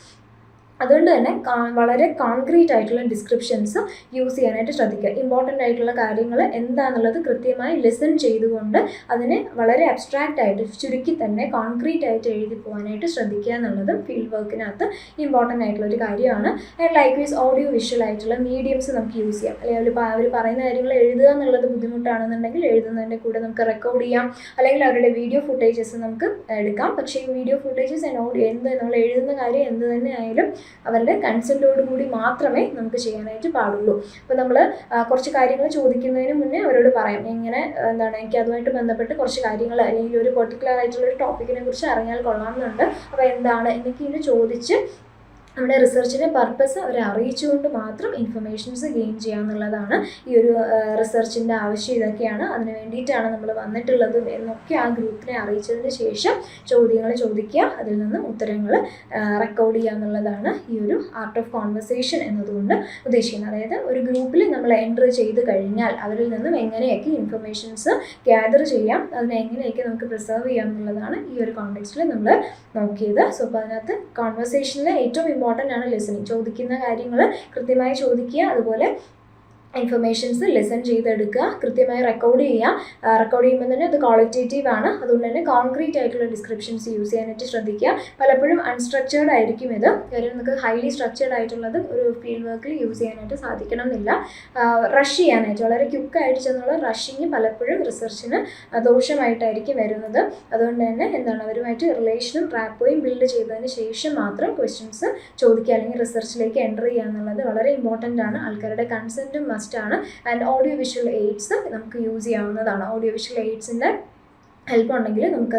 അതുകൊണ്ട് തന്നെ വളരെ കോൺക്രീറ്റ് ആയിട്ടുള്ള ഡിസ്ക്രിപ്ഷൻസ് യൂസ് ചെയ്യാനായിട്ട് ശ്രദ്ധിക്കുക. ഇമ്പോർട്ടൻ്റ് ആയിട്ടുള്ള കാര്യങ്ങൾ എന്താണെന്നുള്ളത് കൃത്യമായി ലിസൺ ചെയ്തുകൊണ്ട് അതിനെ വളരെ അബ്സ്ട്രാക്റ്റ് ആയിട്ട് ചുരുക്കി തന്നെ കോൺക്രീറ്റ് ആയിട്ട് എഴുതി പോകാനായിട്ട് ശ്രദ്ധിക്കുക എന്നുള്ളതും ഫീൽഡ് വർക്കിനകത്ത് ഇമ്പോർട്ടൻ്റ് ആയിട്ടുള്ളൊരു കാര്യമാണ്. ആൻഡ് ലൈക്ക്വൈസ് ഓഡിയോ വിഷ്വൽ ആയിട്ടുള്ള മീഡിയംസ് നമുക്ക് യൂസ് ചെയ്യാം. അല്ലെങ്കിൽ അവർ പറയുന്ന കാര്യങ്ങൾ എഴുതുക എന്നുള്ളത് ബുദ്ധിമുട്ടാണെന്നുണ്ടെങ്കിൽ എഴുതുന്നതിൻ്റെ കൂടെ നമുക്ക് റെക്കോർഡ് ചെയ്യാം, അല്ലെങ്കിൽ അവരുടെ വീഡിയോ ഫുട്ടേജസ് നമുക്ക് എടുക്കാം. പക്ഷേ ഈ വീഡിയോ ഫുട്ടേജസ് ആൻഡ് ഓഡിയോ നമ്മൾ എഴുതുന്ന കാര്യം എന്ത് തന്നെ ആയാലും അവരുടെ കൺസെൻറ്റോട് കൂടി മാത്രമേ നമുക്ക് ചെയ്യാനായിട്ട് പാടുള്ളൂ. അപ്പോൾ നമ്മൾ കുറച്ച് കാര്യങ്ങൾ ചോദിക്കുന്നതിന് മുന്നേ അവരോട് പറയാം, ഇങ്ങനെ എനിക്ക് അതുമായിട്ട് ബന്ധപ്പെട്ട് കുറച്ച് കാര്യങ്ങൾ അല്ലെങ്കിൽ ഒരു പെർട്ടിക്കുലർ ആയിട്ടുള്ള ഒരു ടോപ്പിക്കിനെ കുറിച്ച് അറിഞ്ഞാൽ കൊള്ളാമെന്നുണ്ട്, അപ്പോൾ എന്താണ് എന്നൊക്കെ ഇങ്ങനെ ചോദിച്ച് നമ്മുടെ റിസർച്ചിൻ്റെ പർപ്പസ് അവരെ അറിയിച്ചുകൊണ്ട് മാത്രം ഇൻഫർമേഷൻസ് ഗെയിൻ ചെയ്യുക എന്നുള്ളതാണ് ഈ ഒരു റിസർച്ചിൻ്റെ ആവശ്യം. ഇതൊക്കെയാണ് അതിന് വേണ്ടിയിട്ടാണ് നമ്മൾ വന്നിട്ടുള്ളതും എന്നൊക്കെ ആ ഗ്രൂപ്പിനെ അറിയിച്ചതിന് ശേഷം ചോദ്യങ്ങൾ ചോദിക്കുക, അതിൽ നിന്ന് ഉത്തരങ്ങൾ റെക്കോർഡ് ചെയ്യുക എന്നുള്ളതാണ് ഈ ഒരു ആർട്ട് ഓഫ് കോൺവെർസേഷൻ എന്നതുകൊണ്ട് ഉദ്ദേശിക്കുന്നത്. അതായത് ഒരു ഗ്രൂപ്പിൽ നമ്മൾ എൻ്റർ ചെയ്ത് കഴിഞ്ഞാൽ അവരിൽ നിന്നും എങ്ങനെയൊക്കെ ഇൻഫർമേഷൻസ് ഗ്യാദർ ചെയ്യാം, അതിനെ എങ്ങനെയൊക്കെ നമുക്ക് പ്രിസർവ് ചെയ്യാം എന്നുള്ളതാണ് ഈ ഒരു കോണ്ടെക്സ്റ്റിൽ നമ്മൾ നോക്കിയത്. സോ അപ്പോൾ അതിനകത്ത് കോൺവെർസേഷനിൽ ഏറ്റവും ഇമ്പോർട്ടൻ്റ് ആണ് ലിസണിങ്. ചോദിക്കുന്ന കാര്യങ്ങൾ കൃത്യമായി ചോദിക്കുക, അതുപോലെ ഇൻഫർമേഷൻസ് ലിസൺ ചെയ്തെടുക്കുക, കൃത്യമായി റെക്കോർഡ് ചെയ്യുക. റെക്കോർഡ് ചെയ്യുമ്പോൾ തന്നെ അത് ക്വാളിറ്റേറ്റീവ് ആണ്. അതുകൊണ്ട് തന്നെ കോൺക്രീറ്റ് ആയിട്ടുള്ള ഡിസ്ക്രിപ്ഷൻസ് യൂസ് ചെയ്യാനായിട്ട് ശ്രദ്ധിക്കുക. പലപ്പോഴും അൺസ്ട്രക്ചേർഡ് ആയിരിക്കും ഇത്. കാര്യം നമുക്ക് ഹൈലി സ്ട്രക്ചേർഡ് ആയിട്ടുള്ളത് ഒരു ഫീൽഡ് വർക്കിൽ യൂസ് ചെയ്യാനായിട്ട് സാധിക്കണം എന്നില്ല. റഷ് ചെയ്യാനായിട്ട് വളരെ ക്വിക്കായിട്ട് ചെന്നുള്ള റഷിങ് പലപ്പോഴും റിസർച്ചിന് ദോഷമായിട്ടായിരിക്കും വരുന്നത്. അതുകൊണ്ട് തന്നെ അവരുമായിട്ട് റിലേഷനും റാപ്പോയും ബിൽഡ് ചെയ്തതിന് ശേഷം മാത്രം ക്വസ്റ്റ്യൻസ് ചോദിക്കുക അല്ലെങ്കിൽ റിസർച്ചിലേക്ക് എൻ്റർ ചെയ്യുക എന്നുള്ളത് വളരെ ഇമ്പോർട്ടൻ്റ് ആണ്. ആൾക്കാരുടെ കൺസെൻറ്റും മസ്റ്റാണ്. ആൻഡ് ഓഡിയോ വിഷ്വൽ എയ്ഡ്സ് നമുക്ക് യൂസ് ചെയ്യാവുന്നതാണ്. ഓഡിയോ വിഷ്വൽ എയ്ഡ്സിൻ്റെ ഹെൽപ്പ് ഉണ്ടെങ്കിൽ നമുക്ക്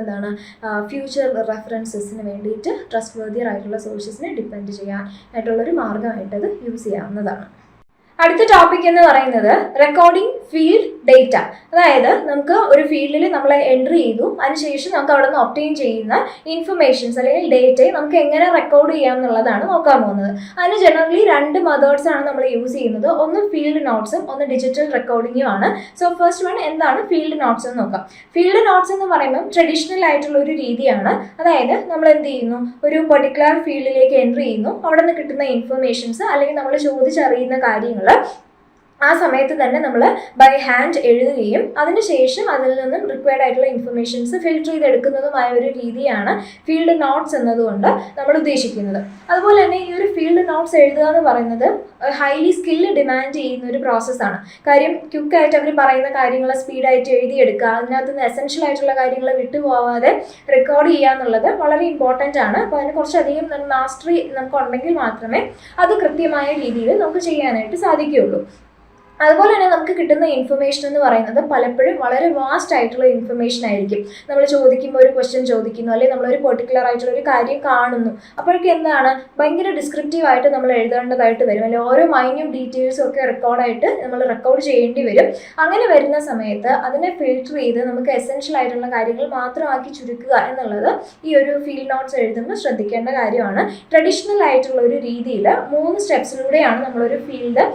ഫ്യൂച്ചർ റെഫറൻസസിന് വേണ്ടിയിട്ട് ട്രസ്റ്റ് വർത്തിയർ ആയിട്ടുള്ള സോഴ്സസിനെ ഡിപ്പെൻഡ് ചെയ്യാനായിട്ടുള്ളൊരു മാർഗ്ഗമായിട്ടത് യൂസ് ചെയ്യാവുന്നതാണ്. അടുത്ത ടോപ്പിക് എന്ന് പറയുന്നത് റെക്കോർഡിംഗ് ഫീൽഡ് ഡേറ്റ. അതായത് നമുക്ക് ഒരു ഫീൽഡിൽ നമ്മൾ എൻട്രി ചെയ്തു, അതിനുശേഷം നമുക്ക് അവിടെ നിന്ന് ഒബ്റ്റെയിൻ ചെയ്യുന്ന ഇൻഫർമേഷൻസ് അല്ലെങ്കിൽ ഡേറ്റയെ നമുക്ക് എങ്ങനെ റെക്കോർഡ് ചെയ്യാം എന്നുള്ളതാണ് നോക്കാൻ പോകുന്നത്. അതിന് ജനറലി 2 മെത്തേഡ്സ് ആണ് നമ്മൾ യൂസ് ചെയ്യുന്നത്. ഒന്ന് ഫീൽഡ് നോട്ട്സും ഒന്ന് ഡിജിറ്റൽ റെക്കോർഡിങ്ങും ആണ്. സോ ഫസ്റ്റ് വൺ എന്താണ് ഫീൽഡ് നോട്ട്സ് എന്ന് നോക്കാം. ഫീൽഡ് നോട്ട്സ് എന്ന് പറയുമ്പോൾ ട്രഡീഷണൽ ആയിട്ടുള്ള ഒരു രീതിയാണ്. അതായത് നമ്മൾ എന്ത് ചെയ്യുന്നു, ഒരു പെർട്ടിക്കുലർ ഫീൽഡിലേക്ക് എൻട്രി ചെയ്യുന്നു, അവിടെ നിന്ന് കിട്ടുന്ന ഇൻഫർമേഷൻസ് അല്ലെങ്കിൽ നമ്മൾ ചോദിച്ചറിയുന്ന കാര്യങ്ങൾ ആ സമയത്ത് തന്നെ നമ്മൾ ബൈ ഹാൻഡ് എഴുതുകയും അതിനുശേഷം അതിൽ നിന്നും റിക്വയർഡ് ആയിട്ടുള്ള ഇൻഫർമേഷൻസ് ഫിൽറ്റർ ചെയ്തെടുക്കുന്നതുമായ ഒരു രീതിയാണ് ഫീൽഡ് നോട്ട്സ് എന്നതുകൊണ്ട് നമ്മൾ ഉദ്ദേശിക്കുന്നത്. അതുപോലെ തന്നെ ഈ ഒരു ഫീൽഡ് നോട്ട്സ് എഴുതുക എന്ന് പറയുന്നത് ഹൈലി സ്കില്ല് ഡിമാൻഡ് ചെയ്യുന്ന ഒരു പ്രോസസ്സാണ്. കാര്യം ക്വിക്കായിട്ട് അവർ പറയുന്ന കാര്യങ്ങൾ സ്പീഡായിട്ട് എഴുതിയെടുക്കുക, അതിനകത്ത് നിന്ന് എസെൻഷ്യൽ ആയിട്ടുള്ള കാര്യങ്ങൾ വിട്ടുപോകാതെ റെക്കോർഡ് ചെയ്യുക എന്നുള്ളത് വളരെ ഇമ്പോർട്ടൻ്റ് ആണ്. അപ്പോൾ അതിന് കുറച്ചധികം മാസ്റ്ററി നമുക്ക് ഉണ്ടെങ്കിൽ മാത്രമേ അത് കൃത്യമായ രീതിയിൽ നമുക്ക് ചെയ്യാനായിട്ട് സാധിക്കുകയുള്ളൂ. അതുപോലെ തന്നെ നമുക്ക് കിട്ടുന്ന ഇൻഫർമേഷൻ എന്ന് പറയുന്നത് പലപ്പോഴും വളരെ വാസ്റ്റ് ആയിട്ടുള്ള ഇൻഫർമേഷൻ ആയിരിക്കും. നമ്മൾ ചോദിക്കുമ്പോൾ ഒരു ക്വസ്റ്റ്യൻ ചോദിക്കുന്നു, അല്ലെങ്കിൽ നമ്മളൊരു പെർട്ടിക്കുലർ ആയിട്ടുള്ള ഒരു കാര്യം കാണുന്നു, അപ്പോഴേക്കും എന്താണ് ഭയങ്കര ഡിസ്ക്രിപ്റ്റീവ് ആയിട്ട് നമ്മൾ എഴുതേണ്ടതായിട്ട് വരും, അല്ലെങ്കിൽ ഓരോ മൈന്യൂട്ട് ഡീറ്റെയിൽസും ഒക്കെ റെക്കോർഡായിട്ട് നമ്മൾ റെക്കോർഡ് ചെയ്യേണ്ടി വരും. അങ്ങനെ വരുന്ന സമയത്ത് അതിനെ ഫിൽട്ടർ ചെയ്ത് നമുക്ക് എസെൻഷ്യൽ ആയിട്ടുള്ള കാര്യങ്ങൾ മാത്രമാക്കി ചുരുക്കുക എന്നുള്ളത് ഈ ഒരു ഫീൽഡ് നോട്ട്സ് എഴുതുമ്പോൾ ശ്രദ്ധിക്കേണ്ട കാര്യമാണ്. ട്രഡീഷണൽ ആയിട്ടുള്ള ഒരു രീതിയിൽ 3 സ്റ്റെപ്സിലൂടെയാണ് നമ്മളൊരു ഫീൽഡ്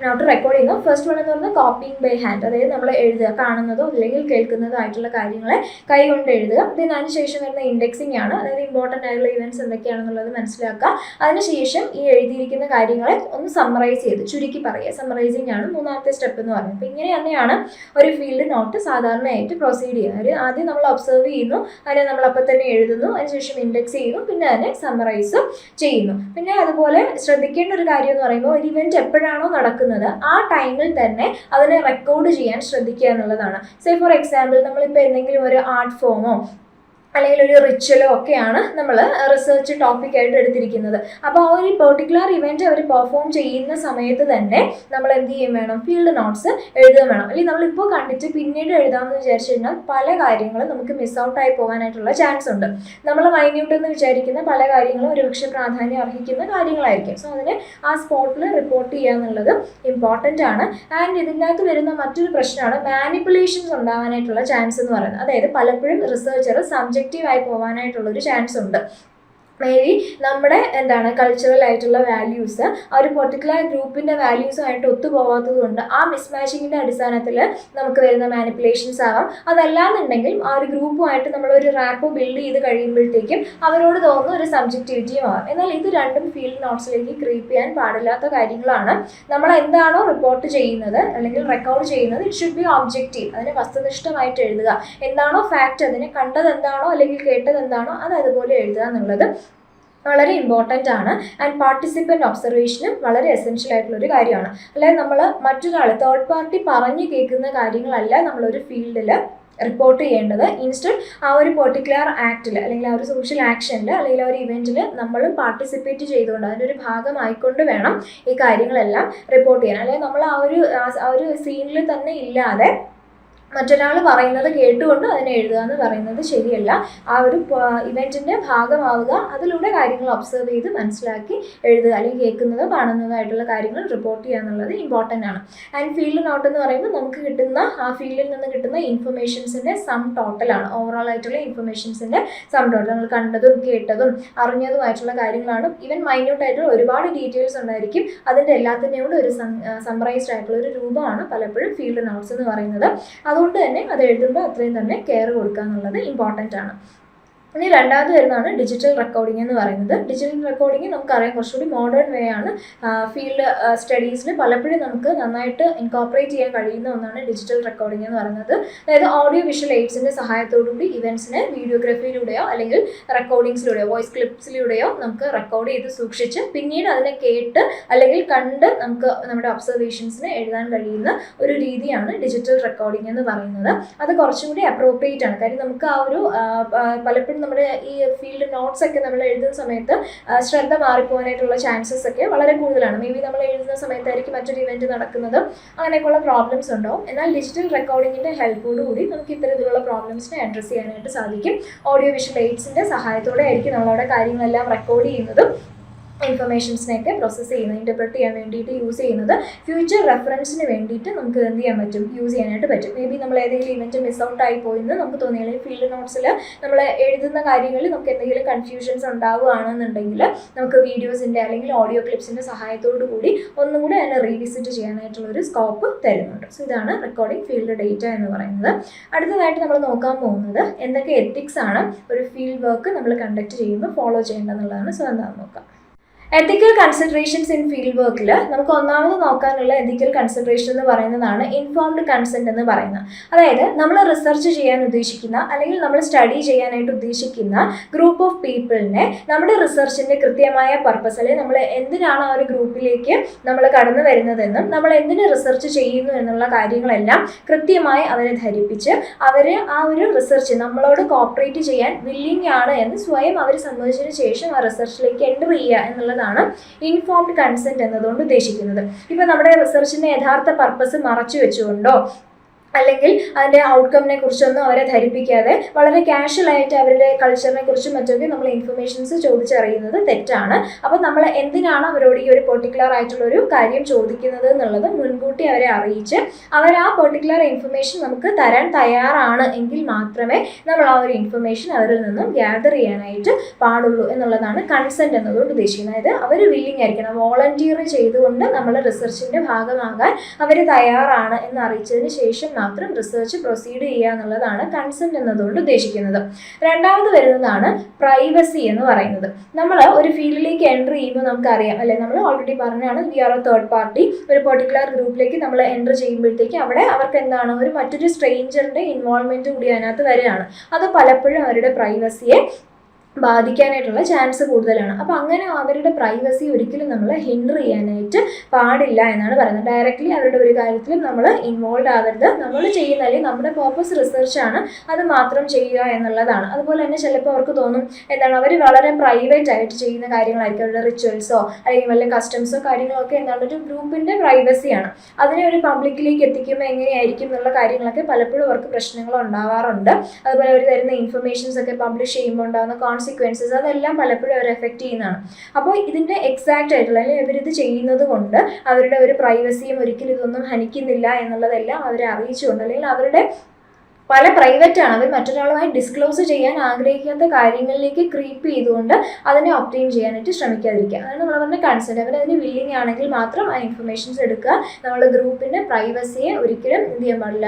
നോട്ട് റെക്കോർഡ് ചെയ്യുന്നു. ഫസ്റ്റ് വൺ എന്ന് പറഞ്ഞാൽ കോപ്പിംഗ് ബൈ ഹാൻഡ്, അതായത് നമ്മൾ എഴുതുക, കാണുന്നതോ അല്ലെങ്കിൽ കേൾക്കുന്നതോ ആയിട്ടുള്ള കാര്യങ്ങളെ കൈ കൊണ്ട് എഴുതുക. അതിനുശേഷം വരുന്ന ഇൻഡെക്സിംഗ് ആണ്, അതായത് ഇമ്പോർട്ടൻ്റ് ആയിട്ടുള്ള ഇവൻറ്റ്സ് എന്തൊക്കെയാണെന്നുള്ളത് മനസ്സിലാക്കുക. അതിനുശേഷം ഈ എഴുതിയിരിക്കുന്ന കാര്യങ്ങളെ ഒന്ന് സമ്മറൈസ് ചെയ്ത് ചുരുക്കി പറയുക, സമ്മറൈസിംഗ് ആണ് 3ാമത്തെ സ്റ്റെപ്പ് എന്ന് പറയുന്നത്. അപ്പോൾ ഇങ്ങനെ തന്നെയാണ് ഒരു ഫീൽഡ് നോട്ട് സാധാരണയായിട്ട് പ്രൊസീഡ് ചെയ്യുന്നത്. ആദ്യം നമ്മൾ ഒബ്സർവ് ചെയ്യുന്നു, അതിനെ നമ്മൾ അപ്പം തന്നെ എഴുതുന്നു, അതിനുശേഷം ഇൻഡെക്സ് ചെയ്യുന്നു, പിന്നെ അതിനെ സമ്മറൈസ് ചെയ്യുന്നു. പിന്നെ അതുപോലെ ശ്രദ്ധിക്കേണ്ട ഒരു കാര്യം എന്ന് പറയുമ്പോൾ ഒരു ഇവൻറ്റ് എപ്പോഴാണോ നടക്കുന്നത് ആ ടൈമിൽ തന്നെ അതിനെ റെക്കോർഡ് ചെയ്യാൻ ശ്രദ്ധിക്കുക എന്നുള്ളതാണ്. സേ ഫോർ എക്സാമ്പിൾ നമ്മളിപ്പോൾ എന്തെങ്കിലും ഒരു ആർട്ട് ഫോമോ അല്ലെങ്കിൽ ഒരു റിച്വലോ ഒക്കെയാണ് നമ്മൾ റിസർച്ച് ടോപ്പിക്കായിട്ട് എടുത്തിരിക്കുന്നത്. അപ്പോൾ ആ ഒരു പെർട്ടിക്കുലർ ഇവൻറ്റ് അവർ പെർഫോം ചെയ്യുന്ന സമയത്ത് തന്നെ നമ്മൾ എന്ത് ചെയ്യും വേണം, ഫീൽഡ് നോട്ട്സ് എഴുതുക വേണം. അല്ലെങ്കിൽ നമ്മളിപ്പോൾ കണ്ടിട്ട് പിന്നീട് എഴുതാമെന്ന് വിചാരിച്ചു കഴിഞ്ഞാൽ പല കാര്യങ്ങളും നമുക്ക് മിസ് ഔട്ടായി പോകാനായിട്ടുള്ള ചാൻസ് ഉണ്ട്. നമ്മൾ മൈന്യൂട്ട് എന്ന് വിചാരിക്കുന്ന പല കാര്യങ്ങളും ഒരുപക്ഷെ പ്രാധാന്യം അർഹിക്കുന്ന കാര്യങ്ങളായിരിക്കും. സോ അതിനെ ആ സ്പോട്ടിൽ റിപ്പോർട്ട് ചെയ്യുക എന്നുള്ളത് ഇമ്പോർട്ടൻ്റ് ആണ്. ആൻഡ് ഇതിനകത്ത് വരുന്ന മറ്റൊരു പ്രശ്നമാണ് മാനിപ്പുലേഷൻസ് ഉണ്ടാകാനായിട്ടുള്ള ചാൻസ് എന്ന് പറയുന്നത്. അതായത് പലപ്പോഴും റിസർച്ചർ സബ്ജക്റ്റീവായി പോകാനായിട്ടുള്ളൊരു ചാൻസ് ഉണ്ട്. മേ ബി നമ്മുടെ കൾച്ചറൽ ആയിട്ടുള്ള വാല്യൂസ് ആ ഒരു പെർട്ടിക്കുലർ ഗ്രൂപ്പിൻ്റെ വാല്യൂസുമായിട്ട് ഒത്തുപോകാത്തത് കൊണ്ട് ആ മിസ്മാച്ചിങ്ങിൻ്റെ അടിസ്ഥാനത്തിൽ നമുക്ക് വരുന്ന മാനിപ്പുലേഷൻസ് ആവാം. അതല്ലാന്നുണ്ടെങ്കിൽ ആ ഒരു ഗ്രൂപ്പുമായിട്ട് നമ്മളൊരു റാപ്പ് ബിൽഡ് ചെയ്ത് കഴിയുമ്പോഴത്തേക്കും അവരോട് തോന്നുന്ന ഒരു സബ്ജക്റ്റിവിറ്റിയും ആവാം. എന്നാൽ ഇത് രണ്ടും ഫീൽഡ് നോട്ട്സിലേക്ക് ക്രീപ്പ് ചെയ്യാൻ പാടില്ലാത്ത കാര്യങ്ങളാണ്. നമ്മൾ എന്താണോ റിപ്പോർട്ട് ചെയ്യുന്നത് അല്ലെങ്കിൽ റെക്കോർഡ് ചെയ്യുന്നത് ഇറ്റ് ഷുഡ് ബി ഒബ്ജക്റ്റീവ്. അതിനെ വസ്തുനിഷ്ഠമായിട്ട് എഴുതുക. എന്താണോ ഫാക്റ്റ്, അതിനെ കണ്ടത് എന്താണോ അല്ലെങ്കിൽ കേട്ടത് എന്താണോ അത് അതുപോലെ എഴുതുക എന്നുള്ളത് വളരെ ഇമ്പോർട്ടൻ്റ് ആണ്. ആൻഡ് പാർട്ടിസിപ്പൻ്റ് ഒബ്സർവേഷനും വളരെ എസെൻഷ്യൽ ആയിട്ടുള്ളൊരു കാര്യമാണ്. അല്ലാതെ നമ്മൾ മറ്റൊരാൾ തേർഡ് പാർട്ടി പറഞ്ഞു കേൾക്കുന്ന കാര്യങ്ങളല്ല നമ്മളൊരു ഫീൽഡിൽ റിപ്പോർട്ട് ചെയ്യേണ്ടത്. ഇൻസ്റ്റഡ് ആ ഒരു പെർട്ടിക്കുലർ ആക്റ്റിൽ അല്ലെങ്കിൽ ആ ഒരു സോഷ്യൽ ആക്ഷനിൽ അല്ലെങ്കിൽ ആ ഒരു ഇവൻറ്റിൽ നമ്മൾ പാർട്ടിസിപ്പേറ്റ് ചെയ്തുകൊണ്ട് അതിൻ്റെ ഒരു ഭാഗമായിക്കൊണ്ട് വേണം ഈ കാര്യങ്ങളെല്ലാം റിപ്പോർട്ട് ചെയ്യാൻ. അല്ലെങ്കിൽ നമ്മൾ ആ ഒരു സീനിൽ തന്നെ ഇല്ലാതെ മറ്റൊരാൾ പറയുന്നത് കേട്ടുകൊണ്ട് അതിനെ എഴുതുക എന്ന് പറയുന്നത് ശരിയല്ല. ആ ഒരു ഇവൻറ്റിൻ്റെ ഭാഗമാവുക, അതിലൂടെ കാര്യങ്ങൾ ഒബ്സർവ് ചെയ്ത് മനസ്സിലാക്കി എഴുതുക, അല്ലെങ്കിൽ കേൾക്കുന്നതോ കാണുന്നതോ ആയിട്ടുള്ള കാര്യങ്ങൾ റിപ്പോർട്ട് ചെയ്യുക എന്നുള്ളത് ഇമ്പോർട്ടൻ്റ് ആണ്. ആൻഡ് ഫീൽഡ് നോട്ട് എന്ന് പറയുമ്പോൾ നമുക്ക് കിട്ടുന്ന ആ ഫീൽഡിൽ നിന്ന് കിട്ടുന്ന ഇൻഫർമേഷൻസിൻ്റെ സം ടോട്ടലാണ്. ഓവറോൾ ആയിട്ടുള്ള ഇൻഫർമേഷൻസിൻ്റെ സം ടോട്ടൽ, നമ്മൾ കണ്ടതും കേട്ടതും അറിഞ്ഞതുമായിട്ടുള്ള കാര്യങ്ങളാണ്. ഈവൻ മൈന്യൂട്ട് ആയിട്ടുള്ള ഒരുപാട് ഡീറ്റെയിൽസ് ഉണ്ടായിരിക്കും. അതിൻ്റെ എല്ലാത്തിൻ്റെയും കൂടെ ഒരു സമ്മറൈസ്ഡ് ആയിട്ടുള്ള ഒരു രൂപമാണ് പലപ്പോഴും ഫീൽഡ് നോട്ട്സ് എന്ന് പറയുന്നത്. അതുകൊണ്ട് തന്നെ അത് എഴുതുമ്പോൾ അത്രയും തന്നെ കെയർ കൊടുക്കുക എന്നുള്ളത് ഇമ്പോർട്ടൻ്റ് ആണ്. ഇനി രണ്ടാമത് വരുന്നതാണ് ഡിജിറ്റൽ റെക്കോർഡിംഗ് എന്ന് പറയുന്നത്. ഡിജിറ്റൽ റെക്കോർഡിംഗ് നമുക്കറിയാം കുറച്ചുകൂടി മോഡേൺ വേ ആണ്. ഫീൽഡ് സ്റ്റഡീസിൽ പലപ്പോഴും നമുക്ക് നന്നായിട്ട് ഇൻകോർപ്പറേറ്റ് ചെയ്യാൻ കഴിയുന്ന ഒന്നാണ് ഡിജിറ്റൽ റെക്കോർഡിംഗ് എന്ന് പറയുന്നത്. അതായത് ഓഡിയോ വിഷ്വൽ എയ്ഡ്സിൻ്റെ സഹായത്തോടുകൂടി ഇവൻറ്റ്സിനെ വീഡിയോഗ്രാഫിയിലൂടെയോ അല്ലെങ്കിൽ റെക്കോർഡിങ്സിലൂടെയോ വോയിസ് ക്ലിപ്സിലൂടെയോ നമുക്ക് റെക്കോർഡ് ചെയ്ത് സൂക്ഷിച്ച് പിന്നീട് അതിനെ കേട്ട് അല്ലെങ്കിൽ കണ്ട് നമുക്ക് നമ്മുടെ ഒബ്സർവേഷൻസിനെ എഴുതാൻ കഴിയുന്ന ഒരു രീതിയാണ് ഡിജിറ്റൽ റെക്കോർഡിംഗ് എന്ന് പറയുന്നത്. അത് കുറച്ചും കൂടി അപ്രോപ്രിയേറ്റ് ആണ്. കാര്യം നമുക്ക് ആ ഒരു പലപ്പോഴും നമ്മുടെ ഈ ഫീൽഡ് നോട്ട്സ് ഒക്കെ നമ്മൾ എഴുതുന്ന സമയത്ത് ശ്രദ്ധ മാറിപ്പോകാനായിട്ടുള്ള ചാൻസസ് ഒക്കെ വളരെ കൂടുതലാണ്. മേ ബി നമ്മൾ എഴുതുന്ന സമയത്തായിരിക്കും മറ്റൊരു ഇവൻറ്റ് നടക്കുന്നത്, അങ്ങനെയൊക്കെയുള്ള പ്രോബ്ലംസ് ഉണ്ടാവും. എന്നാൽ ഡിജിറ്റൽ റെക്കോർഡിങ്ങിൻ്റെ ഹെൽപ്പോടുകൂടി നമുക്ക് ഇത്തരത്തിലുള്ള പ്രോബ്ലംസിനെ അഡ്രസ്സ് ചെയ്യാനായിട്ട് സാധിക്കും. ഓഡിയോ വിഷ്വൽ എയ്ഡ്സിൻ്റെ സഹായത്തോടെ ആയിരിക്കും നമ്മളവിടെ കാര്യങ്ങളെല്ലാം റെക്കോർഡ് ചെയ്യുന്നതും ഇൻഫർമേഷൻസിനെയൊക്കെ പ്രോസസ്സ് ചെയ്യുന്നത്, ഇൻ്റർപ്രറ്റ് ചെയ്യാൻ വേണ്ടിയിട്ട് യൂസ് ചെയ്യുന്നത്. ഫ്യൂച്ചർ റെഫറൻസിന് വേണ്ടിയിട്ട് നമുക്ക് എന്ത് ചെയ്യാൻ പറ്റും, യൂസ് ചെയ്യാനായിട്ട് പറ്റും. മേ ബി നമ്മൾ ഏതെങ്കിലും ഇവൻറ്റ് മിസ് ഔട്ട് ആയി പോയെന്ന് നമുക്ക് തോന്നിയാൽ ഫീൽഡ് നോട്ട്സിൽ നമ്മൾ എഴുതുന്ന കാര്യങ്ങളിൽ നമുക്ക് എന്തെങ്കിലും കൺഫ്യൂഷൻസ് ഉണ്ടാവുകയാണെന്നുണ്ടെങ്കിൽ നമുക്ക് വീഡിയോസിൻ്റെ അല്ലെങ്കിൽ ഓഡിയോ ക്ലിപ്സിൻ്റെ സഹായത്തോടു കൂടി ഒന്നും കൂടി അതിനെ റീവിസിറ്റ് ചെയ്യാനായിട്ടുള്ളൊരു സ്കോപ്പ് തരുന്നുണ്ട്. സോ ഇതാണ് റെക്കോർഡിംഗ് ഫീൽഡ് ഡേറ്റ എന്ന് പറയുന്നത്. അടുത്തതായിട്ട് നമ്മൾ നോക്കാൻ പോകുന്നത് എന്തൊക്കെ എത്തിക്സ് ആണ് ഒരു ഫീൽഡ് വർക്ക് നമ്മൾ കണ്ടക്ട് ചെയ്യുമ്പോൾ ഫോളോ ചെയ്യേണ്ടതെന്നുള്ളതാണ്. സോ എന്താണെന്ന് നോക്കാം. എത്തിക്കൽ കൺസിഡറേഷൻസ് ഇൻ ഫീൽഡ് വർക്കിൽ നമുക്ക് ഒന്നാമത് നോക്കാനുള്ള എത്തിക്കൽ കൺസിഡറേഷൻ എന്ന് പറയുന്നതാണ് ഇൻഫോംഡ് കൺസെൻറ്റ് എന്ന് പറയുന്നത്. അതായത് നമ്മൾ റിസർച്ച് ചെയ്യാൻ ഉദ്ദേശിക്കുന്ന അല്ലെങ്കിൽ നമ്മൾ സ്റ്റഡി ചെയ്യാനായിട്ട് ഉദ്ദേശിക്കുന്ന ഗ്രൂപ്പ് ഓഫ് പീപ്പിളിനെ നമ്മുടെ റിസർച്ചിൻ്റെ കൃത്യമായ പർപ്പസ്, അല്ലെങ്കിൽ നമ്മൾ എന്തിനാണ് ആ ഒരു ഗ്രൂപ്പിലേക്ക് നമ്മൾ കടന്നു വരുന്നതെന്നും നമ്മൾ എന്തിന് റിസർച്ച് ചെയ്യുന്നു എന്നുള്ള കാര്യങ്ങളെല്ലാം കൃത്യമായി അവരെ ധരിപ്പിച്ച് അവർ ആ ഒരു റിസർച്ച് നമ്മളോട് കോപ്പറേറ്റ് ചെയ്യാൻ വില്ലിങ് ആണ് എന്ന് സ്വയം അവർ സമ്മതിച്ചതിന് ശേഷം ആ റിസർച്ചിലേക്ക് എൻ്റർ ചെയ്യുക എന്നുള്ളതാണ് എന്നുള്ളതാണ് ഇൻഫോംഡ് കൺസെൻറ്റ് എന്നതുകൊണ്ട് ഉദ്ദേശിക്കുന്നത്. ഇപ്പോൾ നമ്മുടെ റിസർച്ചിൻ്റെ യഥാർത്ഥ പർപ്പസ് മറച്ചു വെച്ചുകൊണ്ടോ അല്ലെങ്കിൽ അതിൻ്റെ ഔട്ട്കമ്മിനെ കുറിച്ചൊന്നും അവരെ ധരിപ്പിക്കാതെ വളരെ കാഷ്വലായിട്ട് അവരുടെ കൾച്ചറിനെ കുറിച്ചും മറ്റൊക്കെ നമ്മൾ ഇൻഫർമേഷൻസ് ചോദിച്ചറിയുന്നത് തെറ്റാണ്. അപ്പോൾ നമ്മൾ എന്തിനാണ് അവരോട് ഈ ഒരു പെർട്ടിക്കുലർ ആയിട്ടുള്ളൊരു കാര്യം ചോദിക്കുന്നത് എന്നുള്ളത് മുൻകൂട്ടി അവരെ അറിയിച്ച് അവർ ആ പെർട്ടിക്കുലർ ഇൻഫർമേഷൻ നമുക്ക് തരാൻ തയ്യാറാണ് എങ്കിൽ മാത്രമേ നമ്മൾ ആ ഒരു ഇൻഫർമേഷൻ അവരിൽ നിന്നും ഗ്യാദർ ചെയ്യാനായിട്ട് പാടുള്ളൂ എന്നുള്ളതാണ് കൺസെൻറ്റ് എന്നതുകൊണ്ട് ഉദ്ദേശിക്കുന്നത്. അതായത് അവർ വില്ലിങ് ആയിരിക്കണം, വോളണ്ടിയർ ചെയ്തുകൊണ്ട് നമ്മൾ റിസർച്ചിൻ്റെ ഭാഗമാകാൻ അവർ തയ്യാറാണ് എന്ന് അറിയിച്ചതിന് ശേഷം മാത്രം റിസർച്ച് പ്രൊസീഡ് ചെയ്യുക എന്നുള്ളതാണ് കൺസെൻറ്റ് എന്നതുകൊണ്ട് ഉദ്ദേശിക്കുന്നത്. രണ്ടാമത് വരുന്നതാണ് പ്രൈവസി എന്ന് പറയുന്നത്. നമ്മൾ ഒരു ഫീൽഡിലേക്ക് എൻ്റർ ചെയ്യുമ്പോൾ നമുക്കറിയാം അല്ലെ, നമ്മൾ ഓൾറെഡി പറഞ്ഞാണ് we are a third party. ഒരു പെർട്ടിക്കുലർ ഗ്രൂപ്പിലേക്ക് നമ്മൾ എൻ്റർ ചെയ്യുമ്പോഴത്തേക്ക് അവിടെ അവർക്ക് എന്താണ് മറ്റൊരു സ്ട്രേഞ്ചറിൻ്റെ ഇൻവോൾവ്മെൻറ്റ് കൂടി അതിനകത്ത് വരികയാണ്. അത് പലപ്പോഴും അവരുടെ പ്രൈവസിയെ ബാധിക്കാനായിട്ടുള്ള ചാൻസ് കൂടുതലാണ്. അപ്പോൾ അങ്ങനെ അവരുടെ പ്രൈവസി ഒരിക്കലും നമ്മൾ ഹിൻഡർ ചെയ്യാനായിട്ട് പാടില്ല എന്നാണ് പറയുന്നത്. ഡയറക്റ്റ്ലി അവരുടെ ഒരു കാര്യത്തിലും നമ്മൾ ഇൻവോൾവ് ആവരുത്. നമ്മൾ ചെയ്യുന്ന അല്ലെങ്കിൽ നമ്മുടെ പർപ്പസ് റിസർച്ചാണ്, അത് മാത്രം ചെയ്യുക എന്നുള്ളതാണ്. അതുപോലെ തന്നെ ചിലപ്പോൾ അവർക്ക് തോന്നും എന്താണ് അവർ വളരെ പ്രൈവറ്റ് ആയിട്ട് ചെയ്യുന്ന കാര്യങ്ങളായിരിക്കും, അവരുടെ റിച്വൽസോ അല്ലെങ്കിൽ വല്ല കസ്റ്റംസോ കാര്യങ്ങളൊക്കെ എന്താണ് ഒരു ഗ്രൂപ്പിൻ്റെ പ്രൈവസിയാണ്. അതിനെ ഒരു പബ്ലിക്കിലേക്ക് എത്തിക്കുമ്പോൾ എങ്ങനെയായിരിക്കും എന്നുള്ള കാര്യങ്ങളൊക്കെ പലപ്പോഴും അവർക്ക് പ്രശ്നങ്ങൾ ഉണ്ടാവാറുണ്ട്. അതുപോലെ അവർ തരുന്ന ഇൻഫർമേഷൻസ് ഒക്കെ പബ്ലിഷ് ചെയ്യുമ്പോൾ ഉണ്ടാകുന്ന കോൺസിക്വൻസസ് അതെല്ലാം പലപ്പോഴും അവർ എഫക്റ്റ് ചെയ്യുന്നതാണ്. അപ്പോൾ ഇതിൻ്റെ എക്സാക്റ്റ് ആയിട്ടുള്ള അല്ലെങ്കിൽ ഇവരിത് ചെയ്യുന്നത് കൊണ്ട് അവരുടെ ഒരു പ്രൈവസിയും ഒരിക്കലും ഇതൊന്നും ഹനിക്കുന്നില്ല എന്നുള്ളതെല്ലാം അവരെ അറിയിച്ചുകൊണ്ട് അല്ലെങ്കിൽ അവരുടെ പല പ്രൈവറ്റാണ്, അവർ മറ്റൊരാളുമായി ഡിസ്ക്ലോസ് ചെയ്യാൻ ആഗ്രഹിക്കാത്ത കാര്യങ്ങളിലേക്ക് ക്രീപ്പ് ചെയ്തുകൊണ്ട് അതിനെ ഒബ്റ്റെയിൻ ചെയ്യാനായിട്ട് ശ്രമിക്കാതിരിക്കുക. അതാണ് നമ്മൾ പറഞ്ഞ കൺസെൻറ്റ്. അവരതിന് വില്ലിങ് ആണെങ്കിൽ മാത്രം ആ ഇൻഫർമേഷൻസ് എടുക്കുക. നമ്മുടെ ഗ്രൂപ്പിൻ്റെ പ്രൈവസിയെ ഒരിക്കലും എന്ത് ചെയ്യാൻ പാടില്ല,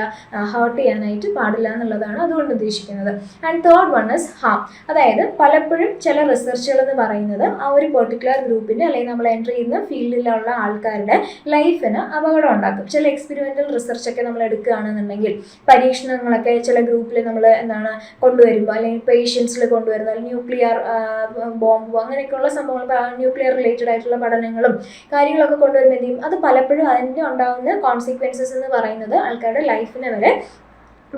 ഹേർട്ട് ചെയ്യാനായിട്ട് പാടില്ല എന്നുള്ളതാണ് അതുകൊണ്ട് ഉദ്ദേശിക്കുന്നത്. And third one is harm. അതായത് പലപ്പോഴും ചില റിസർച്ചുകൾ എന്ന് പറയുന്നത് ആ ഒരു പെർട്ടിക്കുലർ ഗ്രൂപ്പിൻ്റെ അല്ലെങ്കിൽ നമ്മൾ എൻ്റർ ചെയ്യുന്ന ഫീൽഡിലുള്ള ആൾക്കാരുടെ ലൈഫിന് അപകടം ഉണ്ടാക്കും. ചില എക്സ്പെരിമെൻ്റൽ റിസർച്ചൊക്കെ നമ്മൾ എടുക്കുകയാണെന്നുണ്ടെങ്കിൽ പരീക്ഷണങ്ങളൊക്കെ ചില ഗ്രൂപ്പിൽ നമ്മൾ എന്താണ് കൊണ്ടുവരുമ്പോൾ അല്ലെങ്കിൽ പേഷ്യൻസിൽ കൊണ്ടുവരുന്നത് അല്ലെങ്കിൽ ന്യൂക്ലിയർ ബോംബ് അങ്ങനെയൊക്കെയുള്ള സംഭവങ്ങൾ, ന്യൂക്ലിയർ റിലേറ്റഡ് ആയിട്ടുള്ള പഠനങ്ങളും കാര്യങ്ങളൊക്കെ കൊണ്ടുവരുമ്പോൾ എന്ത് ചെയ്യും, അത് പലപ്പോഴും അതിൻ്റെ ഉണ്ടാകുന്ന കോൺസിക്വൻസസ് എന്ന് പറയുന്നത് ആൾക്കാരുടെ ലൈഫിനെ വരെ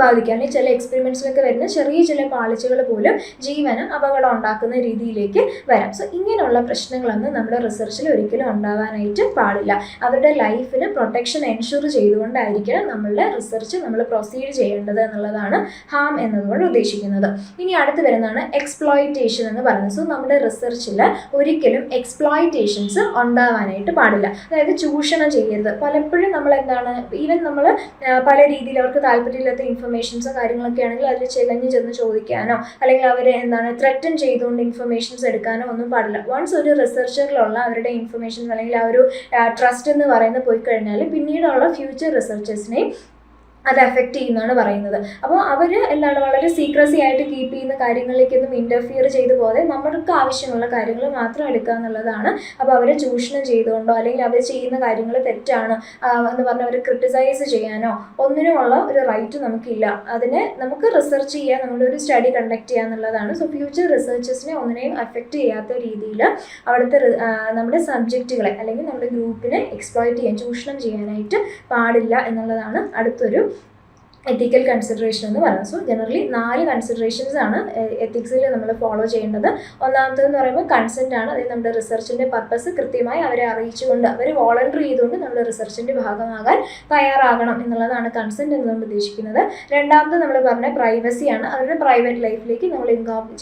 ബാധിക്കാൻ. ചില എക്സ്പെരിമെൻറ്റ്സിലൊക്കെ വരുന്ന ചെറിയ ചില പാളിച്ചകൾ പോലും ജീവന് അപകടം ഉണ്ടാക്കുന്ന രീതിയിലേക്ക് വരാം. സോ ഇങ്ങനെയുള്ള പ്രശ്നങ്ങളൊന്നും നമ്മുടെ റിസർച്ചിൽ ഒരിക്കലും ഉണ്ടാവാനായിട്ട് പാടില്ല. അവരുടെ ലൈഫിന് പ്രൊട്ടക്ഷൻ എൻഷുർ ചെയ്തുകൊണ്ടായിരിക്കണം നമ്മളുടെ റിസർച്ച് നമ്മൾ പ്രൊസീഡ് ചെയ്യേണ്ടത് എന്നുള്ളതാണ് ഹാം എന്നതുകൊണ്ട് ഉദ്ദേശിക്കുന്നത്. ഇനി അടുത്ത് വരുന്നതാണ് എക്സ്പ്ലോയിറ്റേഷൻ എന്ന് പറയുന്നത്. സോ നമ്മുടെ റിസർച്ചിൽ ഒരിക്കലും എക്സ്പ്ലോയിറ്റേഷൻസ് ഉണ്ടാവാനായിട്ട് പാടില്ല. അതായത് ചൂഷണം ചെയ്യരുത്. പലപ്പോഴും നമ്മൾ എന്താണ് ഈവൻ നമ്മൾ പല രീതിയിൽ അവർക്ക് താല്പര്യമില്ലാത്ത ഇൻഫർമേഷൻസോ കാര്യങ്ങളൊക്കെ ആണെങ്കിൽ അതിൽ ചെലഞ്ഞ് ചെന്ന് ചോദിക്കാനോ അല്ലെങ്കിൽ അവരെ എന്താണ് ത്രെറ്റൻ ചെയ്തുകൊണ്ട് ഇൻഫർമേഷൻസ് എടുക്കാനോ ഒന്നും പാടില്ല. വൺസ് ഒരു റിസർച്ചറിലുള്ള അവരുടെ ഇൻഫർമേഷൻസ് അല്ലെങ്കിൽ ആ ഒരു ട്രസ്റ്റ് എന്ന് പറയുന്നത് പോയി കഴിഞ്ഞാൽ പിന്നീടുള്ള ഫ്യൂച്ചർ റിസർച്ചേഴ്സിനെയും അത് എഫക്റ്റ് ചെയ്യുന്നതാണ് പറയുന്നത്. അപ്പോൾ അവർ എന്താണ് വളരെ സീക്രസി ആയിട്ട് കീപ്പ് ചെയ്യുന്ന കാര്യങ്ങളിലേക്കൊന്നും ഇൻ്റർഫിയർ ചെയ്തു പോകാതെ നമ്മൾക്ക് ആവശ്യമുള്ള കാര്യങ്ങൾ മാത്രം എടുക്കുക എന്നുള്ളതാണ്. അപ്പോൾ അവരെ ചൂഷണം ചെയ്തുകൊണ്ടോ അല്ലെങ്കിൽ അവർ ചെയ്യുന്ന കാര്യങ്ങൾ തെറ്റാണ് എന്ന് പറഞ്ഞ് അവർ ക്രിട്ടിസൈസ് ചെയ്യാനോ ഒന്നിനുമുള്ള ഒരു റൈറ്റ് നമുക്കില്ല. അതിനെ നമുക്ക് റിസർച്ച് ചെയ്യുക, നമ്മുടെ ഒരു സ്റ്റഡി കണ്ടക്ട് ചെയ്യുക എന്നുള്ളതാണ്. സോ ഫ്യൂച്ചർ റിസർച്ചേഴ്സിനെ ഒന്നിനെയും അഫക്റ്റ് ചെയ്യാത്ത രീതിയിൽ അവിടുത്തെ നമ്മുടെ സബ്ജക്റ്റുകളെ അല്ലെങ്കിൽ നമ്മുടെ ഗ്രൂപ്പിനെ എക്സ്പ്ലോയിറ്റ് ചെയ്യാൻ, ചൂഷണം ചെയ്യാനായിട്ട് പാടില്ല എന്നുള്ളതാണ് അടുത്തൊരു എത്തിക്കൽ കൺസിഡറേഷൻ എന്ന് പറയുന്നത്. സോ ജനറലി 4 കൺസിഡറേഷൻസ് ആണ് എത്തിക്സിൽ നമ്മൾ ഫോളോ ചെയ്യേണ്ടത്. ഒന്നാമത്തേന്ന് പറയുമ്പോൾ കൺസെൻ്റ് ആണ്. അതായത് നമ്മുടെ റിസർച്ചിൻ്റെ പർപ്പസ് കൃത്യമായി അവരെ അറിയിച്ചുകൊണ്ട് അവർ വോളണ്ടറി ചെയ്തുകൊണ്ട് നമ്മുടെ റിസർച്ചിൻ്റെ ഭാഗമാകാൻ തയ്യാറാകണം എന്നുള്ളതാണ് കൺസെൻ്റ് എന്നുകൊണ്ട് ഉദ്ദേശിക്കുന്നത്. രണ്ടാമത് നമ്മൾ പറഞ്ഞ പ്രൈവസിയാണ്. അവരുടെ പ്രൈവറ്റ് ലൈഫിലേക്ക് നമ്മൾ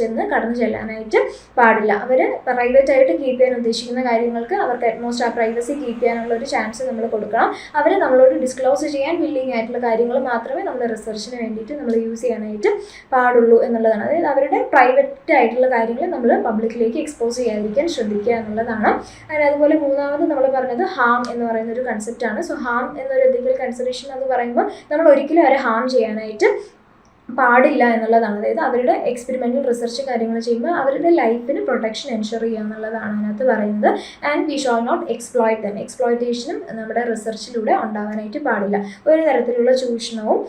ചെന്ന് കടന്നു ചെല്ലാനായിട്ട് പാടില്ല. അവർ പ്രൈവറ്റായിട്ട് കീപ്പ് ചെയ്യാൻ ഉദ്ദേശിക്കുന്ന കാര്യങ്ങൾക്ക് അവർക്ക് അറ്റ്മോസ്റ്റ് ആ പ്രൈവസി കീപ്പ് ചെയ്യാനുള്ള ഒരു ചാൻസ് നമ്മൾ കൊടുക്കണം. അവർ നമ്മളോട് ഡിസ്ക്ലോസ് ചെയ്യാൻ വില്ലിങ് ആയിട്ടുള്ള കാര്യങ്ങൾ മാത്രമേ നമ്മുടെ റിസർച്ചിന് വേണ്ടിയിട്ട് നമ്മൾ യൂസ് ചെയ്യാനായിട്ട് പാടുള്ളൂ എന്നുള്ളതാണ്. അതായത് അവരുടെ പ്രൈവറ്റ് ആയിട്ടുള്ള കാര്യങ്ങൾ നമ്മൾ പബ്ലിക്കിലേക്ക് എക്സ്പോസ് ചെയ്യാതിരിക്കാൻ ശ്രദ്ധിക്കുക എന്നുള്ളതാണ്. അതുപോലെ മൂന്നാമത് നമ്മൾ പറഞ്ഞത് ഹാം എന്ന് പറയുന്ന ഒരു കൺസെപ്റ്റാണ്. സോ ഹാം എന്നൊരു എത്തിക്കൽ കൺസിഡറേഷൻ എന്ന് പറയുമ്പോൾ നമ്മൾ ഒരിക്കലും അവരെ ഹാം ചെയ്യാനായിട്ട് പാടില്ല എന്നുള്ളതാണ്. അതായത് അവരുടെ എക്സ്പെരിമെൻ്റൽ റിസർച്ച് കാര്യങ്ങൾ ചെയ്യുമ്പോൾ അവരുടെ ലൈഫിന് പ്രൊട്ടക്ഷൻ എൻഷുർ ചെയ്യുക എന്നുള്ളതാണ് അതിനകത്ത് പറയുന്നത്. And we shall not exploit them. എക്സ്പ്ലോയിറ്റേഷനും നമ്മുടെ റിസർച്ചിലൂടെ ഉണ്ടാവാനായിട്ട് പാടില്ല. ഒരു തരത്തിലുള്ള ചൂഷണവും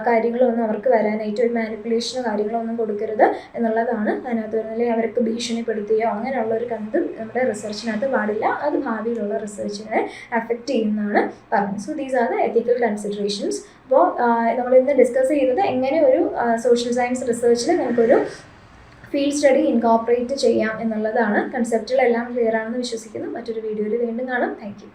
കാര്യങ്ങളും ഒന്നും അവർക്ക് വരാനായിട്ട്, ഒരു മാനിപ്പുലേഷനോ കാര്യങ്ങളോ ഒന്നും കൊടുക്കരുത് എന്നുള്ളതാണ് അതിനകത്ത് വരുന്നത്. അല്ലെങ്കിൽ അവർക്ക് ഭീഷണിപ്പെടുത്തുകയോ അങ്ങനെയുള്ള ഒരു കണ്ടും നമ്മുടെ റിസർച്ചിനകത്ത് പാടില്ല. അത് ഭാവിയിലുള്ള റിസർച്ചിനെ അഫക്റ്റ് ചെയ്യുന്നതാണ് പറയുന്നത്. So these are the ethical considerations. അപ്പോൾ നമ്മൾ ഇന്ന് ഡിസ്കസ് ചെയ്തത് എങ്ങനെ ഒരു സോഷ്യൽ സയൻസ് റിസർച്ചിൽ നമുക്കൊരു ഫീൽഡ് സ്റ്റഡി ഇൻകോർപ്പറേറ്റ് ചെയ്യാം എന്നുള്ളതാണ്. കൺസെപ്റ്റുകളെല്ലാം ക്ലിയർ ആണെന്ന് വിശ്വസിക്കുന്നു. മറ്റൊരു വീഡിയോയിൽ വീണ്ടും കാണാം. Thank you.